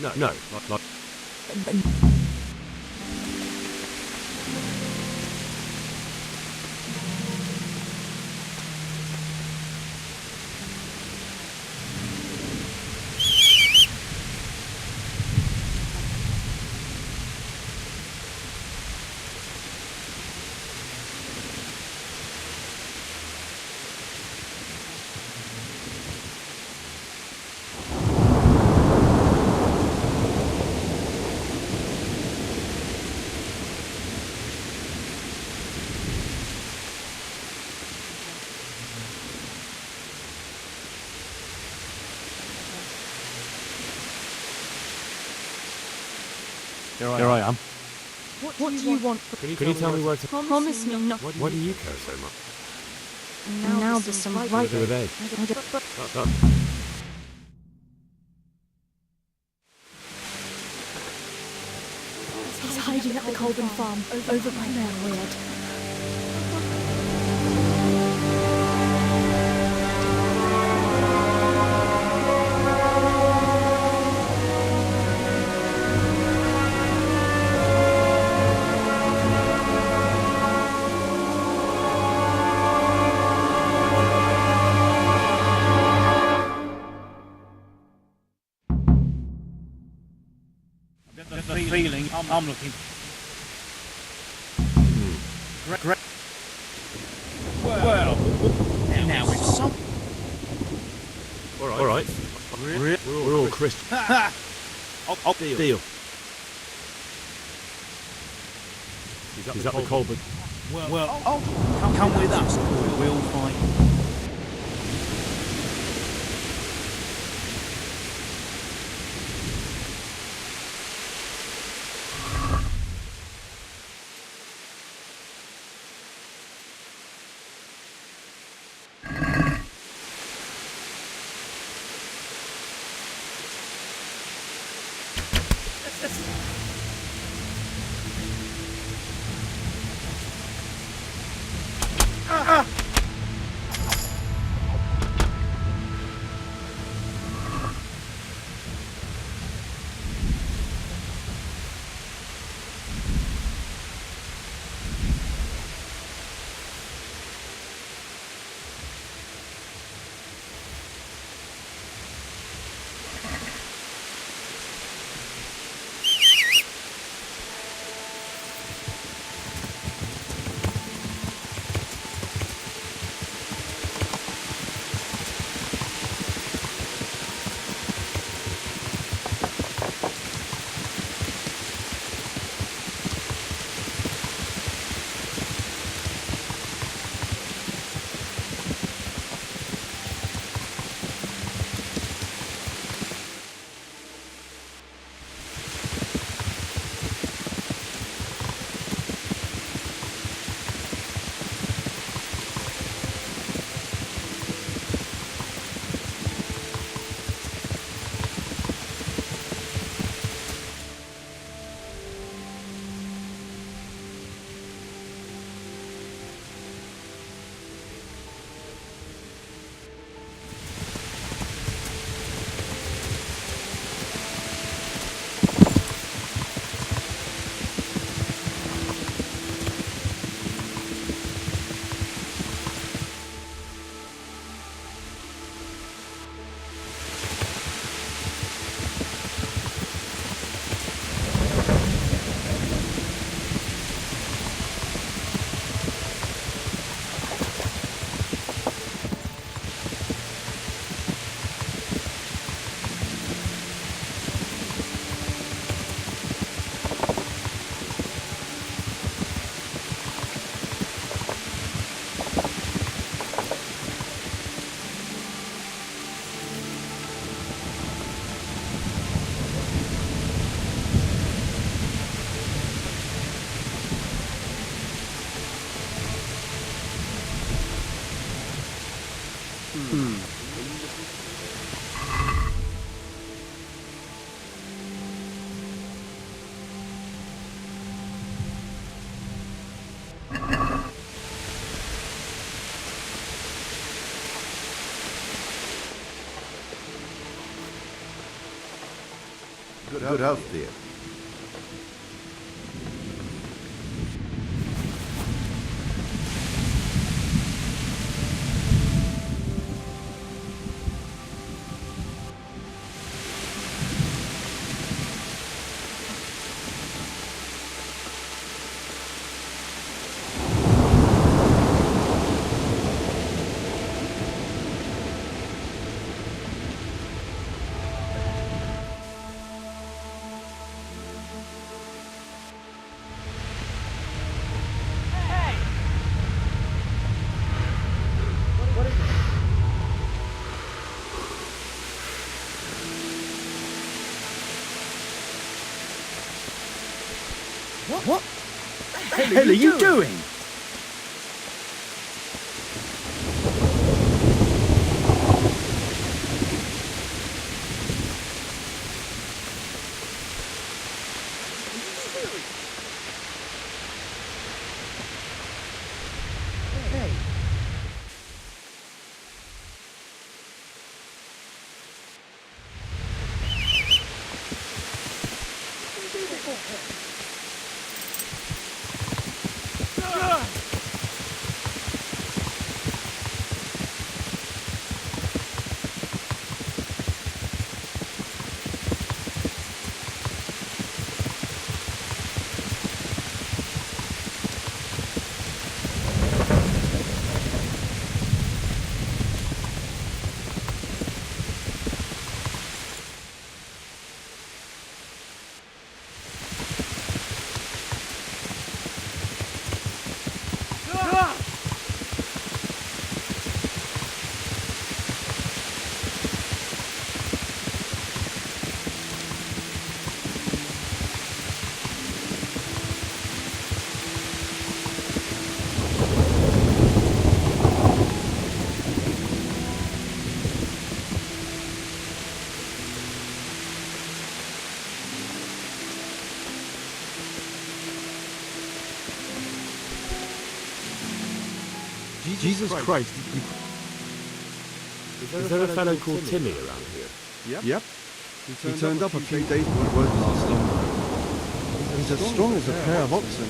No, not. Here I am. What do you want? Can you tell me where to... Promise me not. Why do you care so much? And now there's some right... Who are they? He's hiding at the Colburn farm, over by Merweird. The feeling I'm looking. Great. Well, now it's some. All right. We're all Christians. I'll Deal. He's up the Colburn. Well, come with us. We'll fight. Good health, dear. What the hell are you doing? Jesus Christ. Is there a fellow called Timmy around here? Yep. He turned up a few days before it won't last long. He's as strong as a pair of oxen.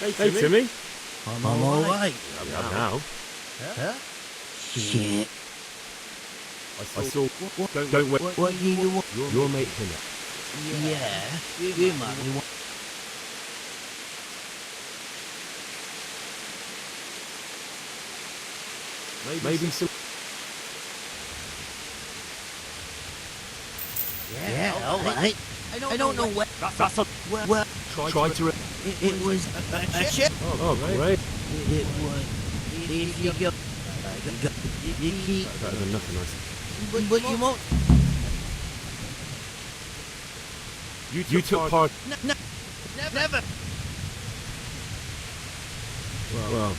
Hey, Timmy. I'm all right. Now. Huh? Shit. I saw. Don't wait. What you want? Your mate Timmy. Yeah. You might be one. Maybe some. Yeah, all right. I don't know what. That's a. Well, Try to. it was a ship. Oh, great. It was. If you go. You keep. Better than nothing, I think. But you won't. You took part. Never. Well.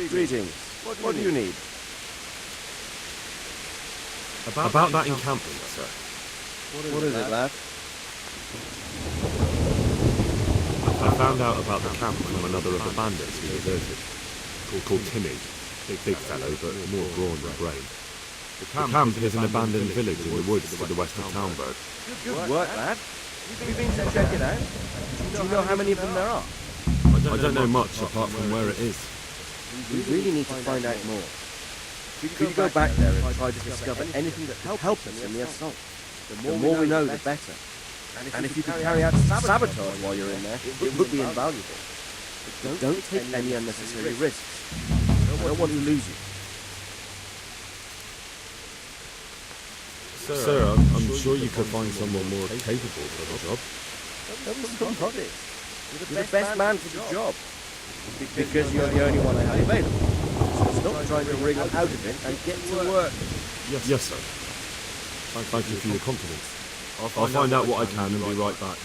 Greetings. What do you need? About that encampment, sir. What is it, lad? I found out about the camp from another of the bandits who deserted, called Timmy. Big fellow, but more brawn than brain. The camp is an abandoned village in the woods to the west of Townburg. Good work, lad. Have you been to check it out? Do you know how many of them there are? I don't know much apart from where it is. We really need to find out more. Could you go back there and try to discover anything that helped us in the assault? The more we know, the better. And if you could carry out sabotage while you're in there, it would be invaluable. But don't take any unnecessary risks. I don't want to lose you. Sir, I'm sure you could find someone more capable for the job. Don't be so modest. You're the best man for the job. Because you're the only one I have available. So stop trying to wriggle out of it and get to work. Yes, sir. Thank you for your confidence. I'll find out what I can and be right back.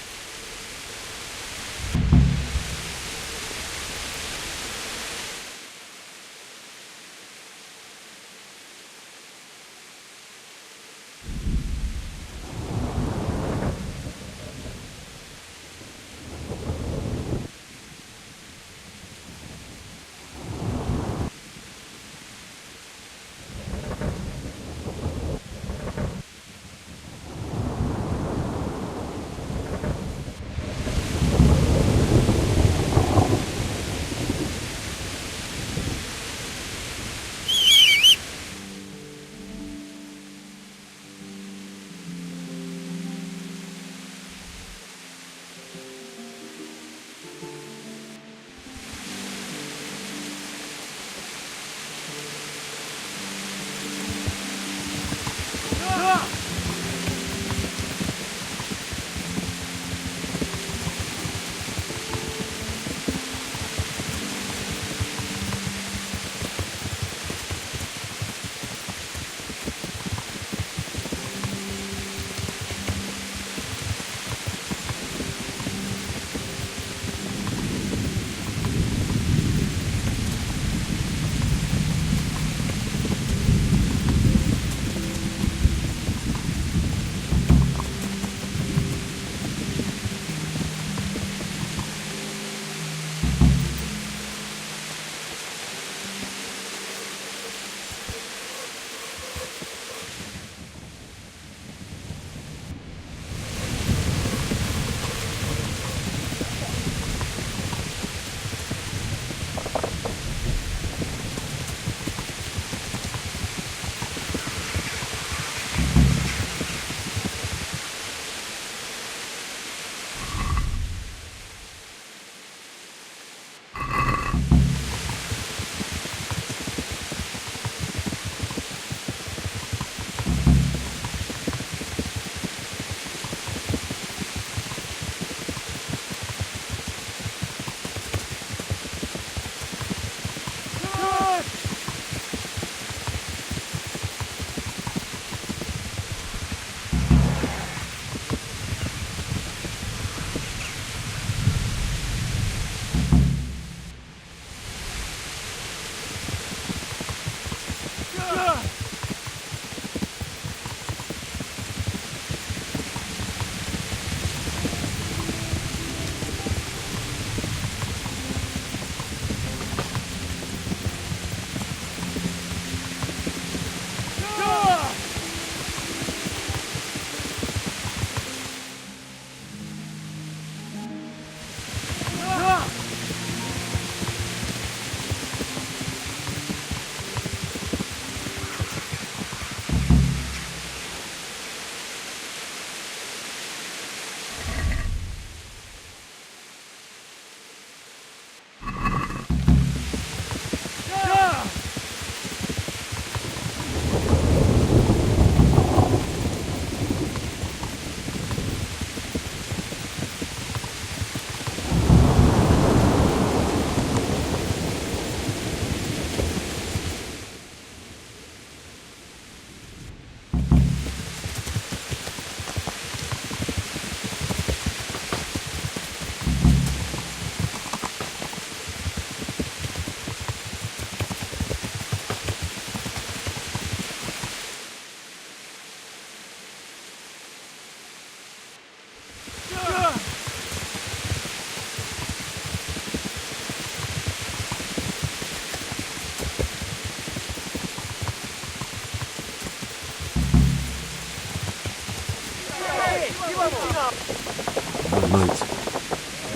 moat.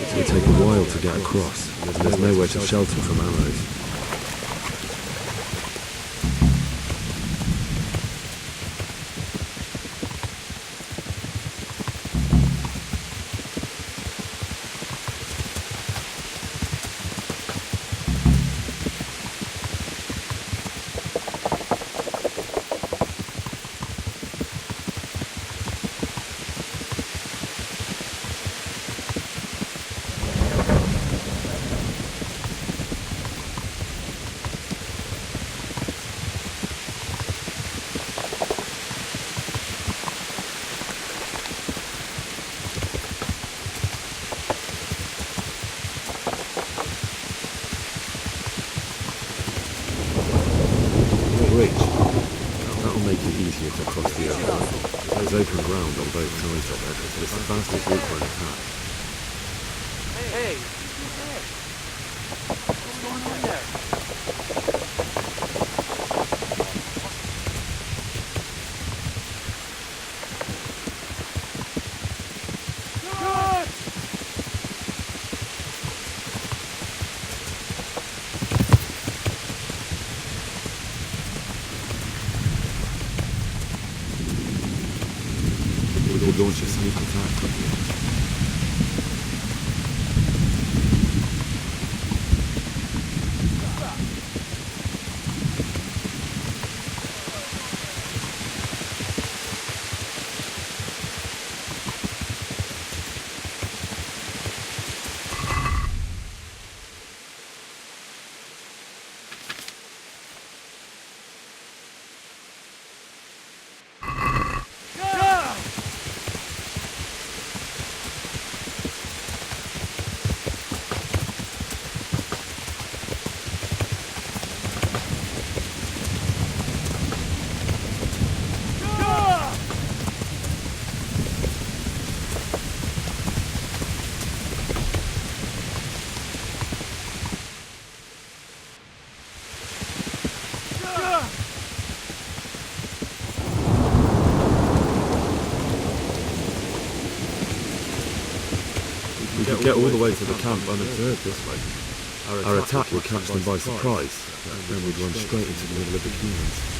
It will take a while to get across, and there's nowhere to shelter from arrows. Bridge. That'll make it easier to cross the ocean. There's open ground on both sides of it, so it's the fastest route for an attack. Hey, what's going on there? We'll launch a sneak attack from here. We could get all the way to the camp unobserved this way. Our attack would catch them by surprise, then we'd run straight into the middle of the humans.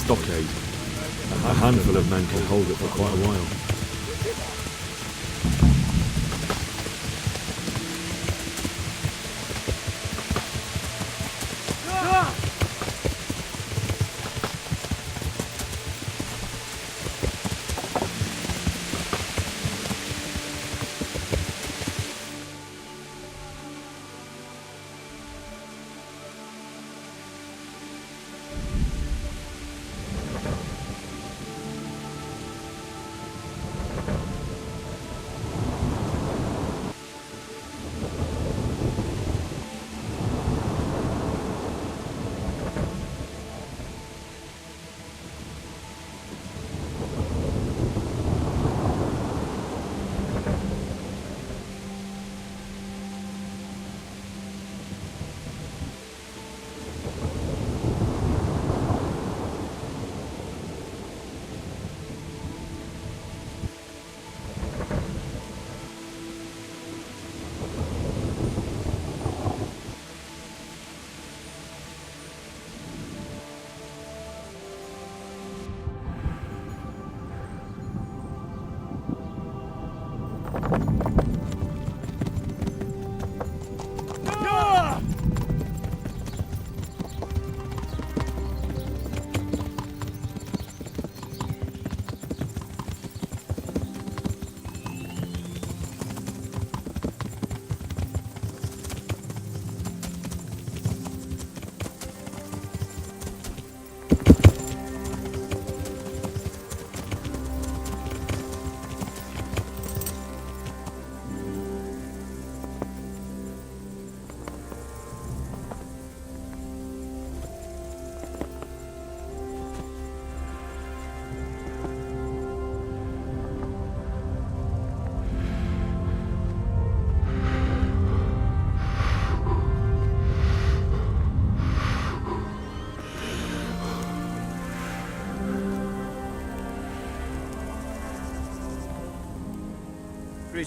Stockade. A handful of men can hold it for quite a while.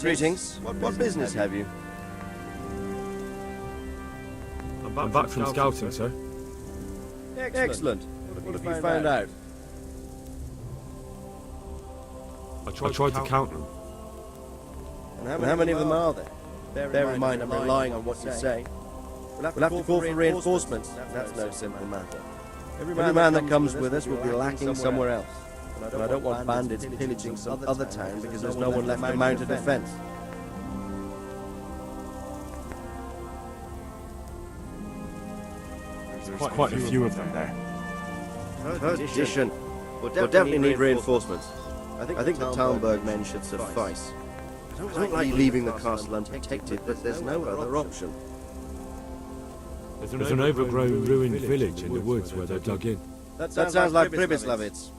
Greetings. What business have you? I'm back from scouting, sir. Excellent. What have you found out? I tried to count them. And how many of them are there? Bear in mind, I'm relying on what you say. We'll have to call for reinforcements. That's no simple matter. Every man that comes with us will be lacking somewhere else. And I don't want bandits pillaging some other town because there's no one left to mount a defense. There's quite a few of them there. Perdition. We'll definitely need reinforcements. I think the Talmberg men should suffice. I don't like leaving the castle unprotected, but there's no other option. There's an overgrown, ruined village in the woods where they're dug in. That sounds like Pribyslavitz.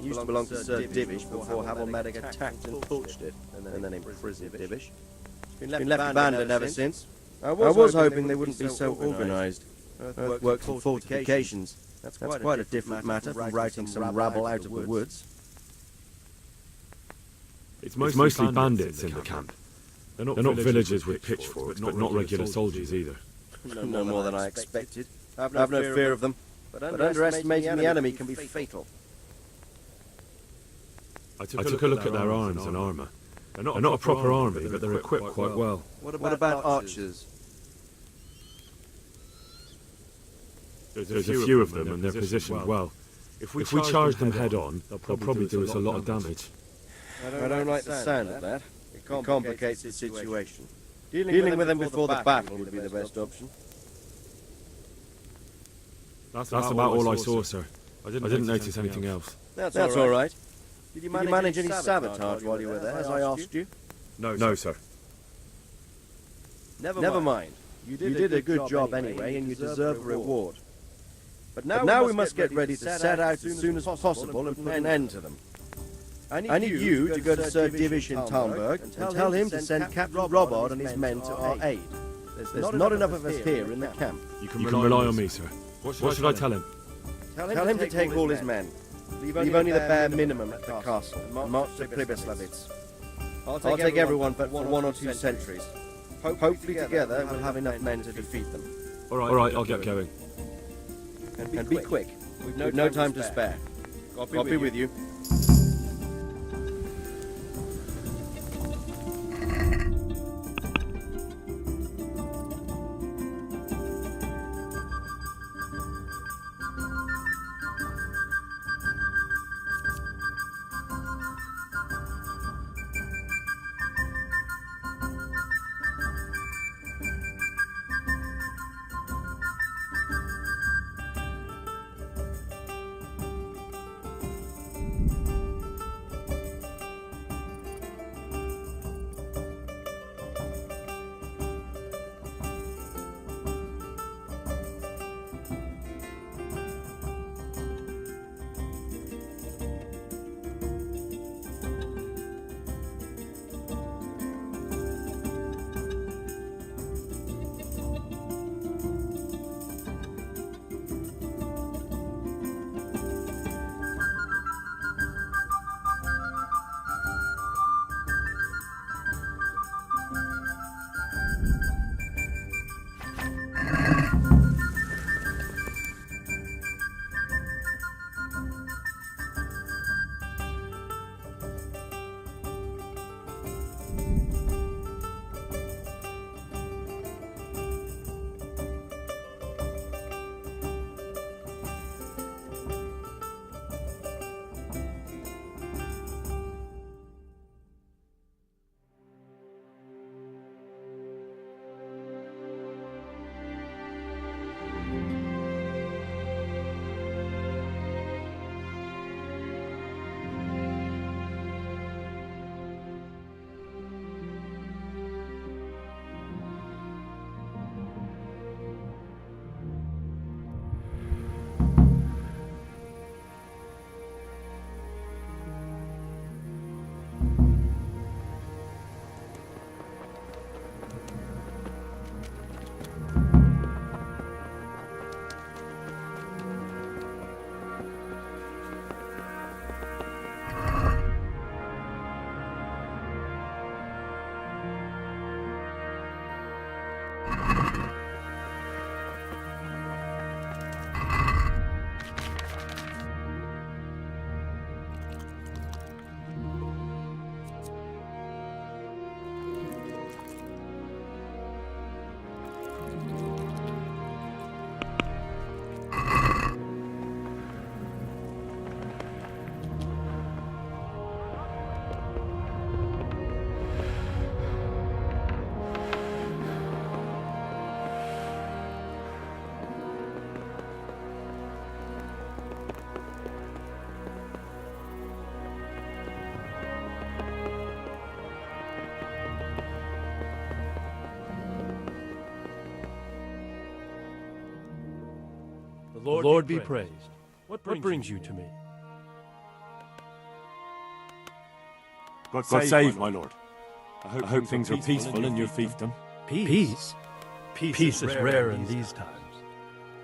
Used to belong to Sir Divish before Havelmedic attacked and torched it, and then imprisoned Divish. It's been left abandoned ever since. I was hoping they wouldn't be so organised. Earthworks and fortifications. That's quite a different matter from routing some rabble out of the woods. It's mostly bandits in the camp. They're not villagers with pitchforks, but not regular soldiers either. No more than I expected. I've no fear of them, but underestimating the enemy can be fatal. I took a look at their arms and armour. They're not a proper army, but they're equipped quite well. What about archers? There's a few of them, and they're positioned well. If we charge them head on, they'll probably do us a lot of damage. I don't like the sound of that. It complicates the situation. Dealing with them before the battle would be the best option. That's about all I saw, sir. I didn't notice anything else. That's all right. Did you manage any sabotage while you were there, as I asked you? No, sir. Never mind. You did a good job anyway, and you deserve a reward. But now we must get ready to set out as soon as possible and put an end to them. I need you to go to Sir Divish in Talmberg and tell him to send Captain Robard and his men to our aid. There's not enough of us here in the camp. You can rely on me, sir. What should I tell him? Tell him to take all his men. Leave only the bare minimum at the castle and march to Pribyslavitz. I'll take everyone but for 1 or 2 sentries. Hopefully together we'll have enough men to defeat them. All right, I'll get going. And be quick. We've no time to spare. God be with you. The Lord be praised. What brings you to me? God save, my lord. I hope things are peaceful in your fiefdom. Peace? Peace is rare in these times.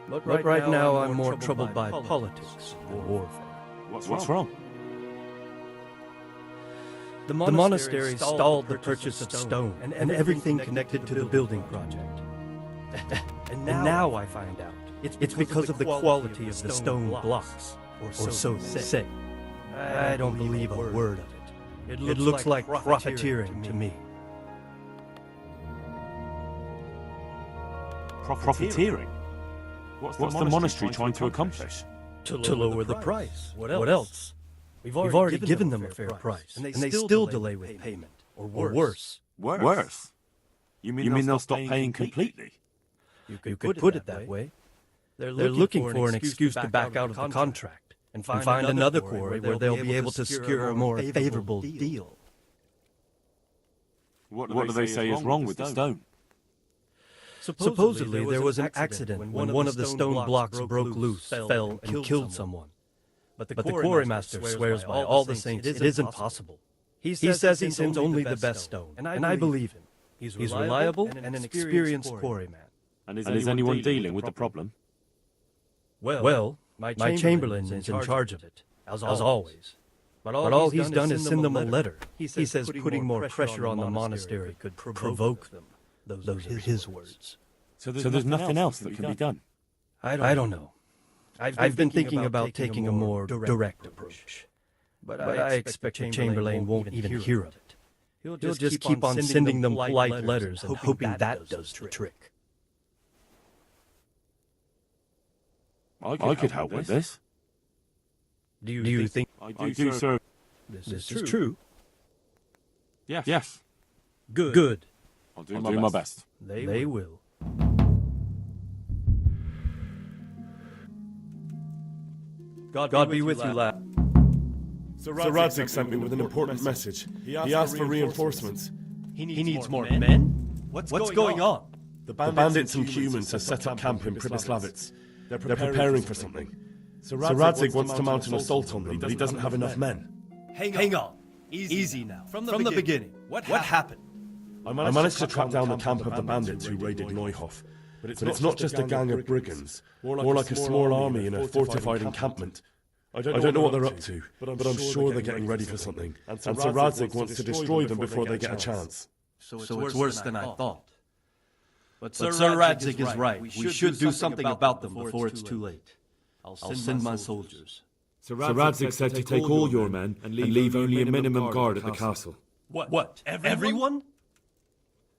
But right now I'm more troubled by politics than warfare. What's wrong? The monastery stalled the purchase of stone and everything connected to the building project. And now I find out it's because of the quality of the stone blocks, or so they say. I don't believe a word of it. It looks like profiteering to me. Profiteering? What's the monastery trying to accomplish? To lower the price. What else? We've already given them a fair price, and they still delay with payment, or worse. Worse? You mean they'll stop paying completely? You could put it that way. They're looking for an excuse to back out of the contract and find another quarry where they'll be able to secure a more favorable deal. What do they say is wrong with the stone? Supposedly there was an accident when one of the stone blocks broke loose, fell, and killed someone. But the quarrymaster swears by all the saints it isn't possible. He says he sends only the best stone, and I believe him. He's reliable and an experienced quarryman. And is anyone dealing with the problem? Well, my chamberlain is in charge of it, as always. But all he's done is send them a letter. He says putting more pressure on the monastery could provoke them. Those are his words. So there's nothing else that can be done? I don't know. I've been thinking about taking a more direct approach. But I expect the Chamberlain won't even hear of it. He'll just keep on sending them polite letters and hoping that does the trick. I could help with this. Do you think... I do, sir. This is true? Yes. Good. I'll do my best. They will. God be with you, lad. Sir Radzik sent me with an important message. He asked for reinforcements. He needs more men? What's going on? The bandits and humans have set up camp in Pribyslavitz. They're preparing for something. Sir Radzik wants to mount an assault on them, but he doesn't have enough men. Hang on. Easy now. From the beginning. What happened? I managed to track down the camp of the bandits who raided Neuhof. But it's not just a gang of brigands, more like a small army in a fortified encampment. I don't know what they're up to, but I'm sure they're getting ready for something. And Sir Radzik wants to destroy them before they get a chance. So it's worse than I thought. But Sir Radzik is right. We should do something about them before it's too late. I'll send my soldiers. Sir Radzik said to take all your men and leave only a minimum guard at the castle. What? Everyone?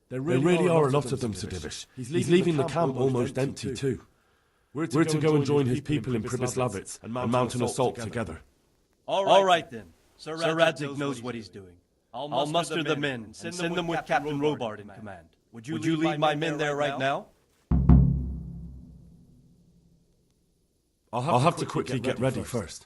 There really are a lot of them, Sir Divish. He's leaving the camp almost empty too. We're to go and join his people in Pribyslavitz and mount an assault together. All right then. Sir Radzik knows what he's doing. I'll muster the men and send them with Captain Robart in command. Would you lead my men there right now? I'll have to quickly get ready first.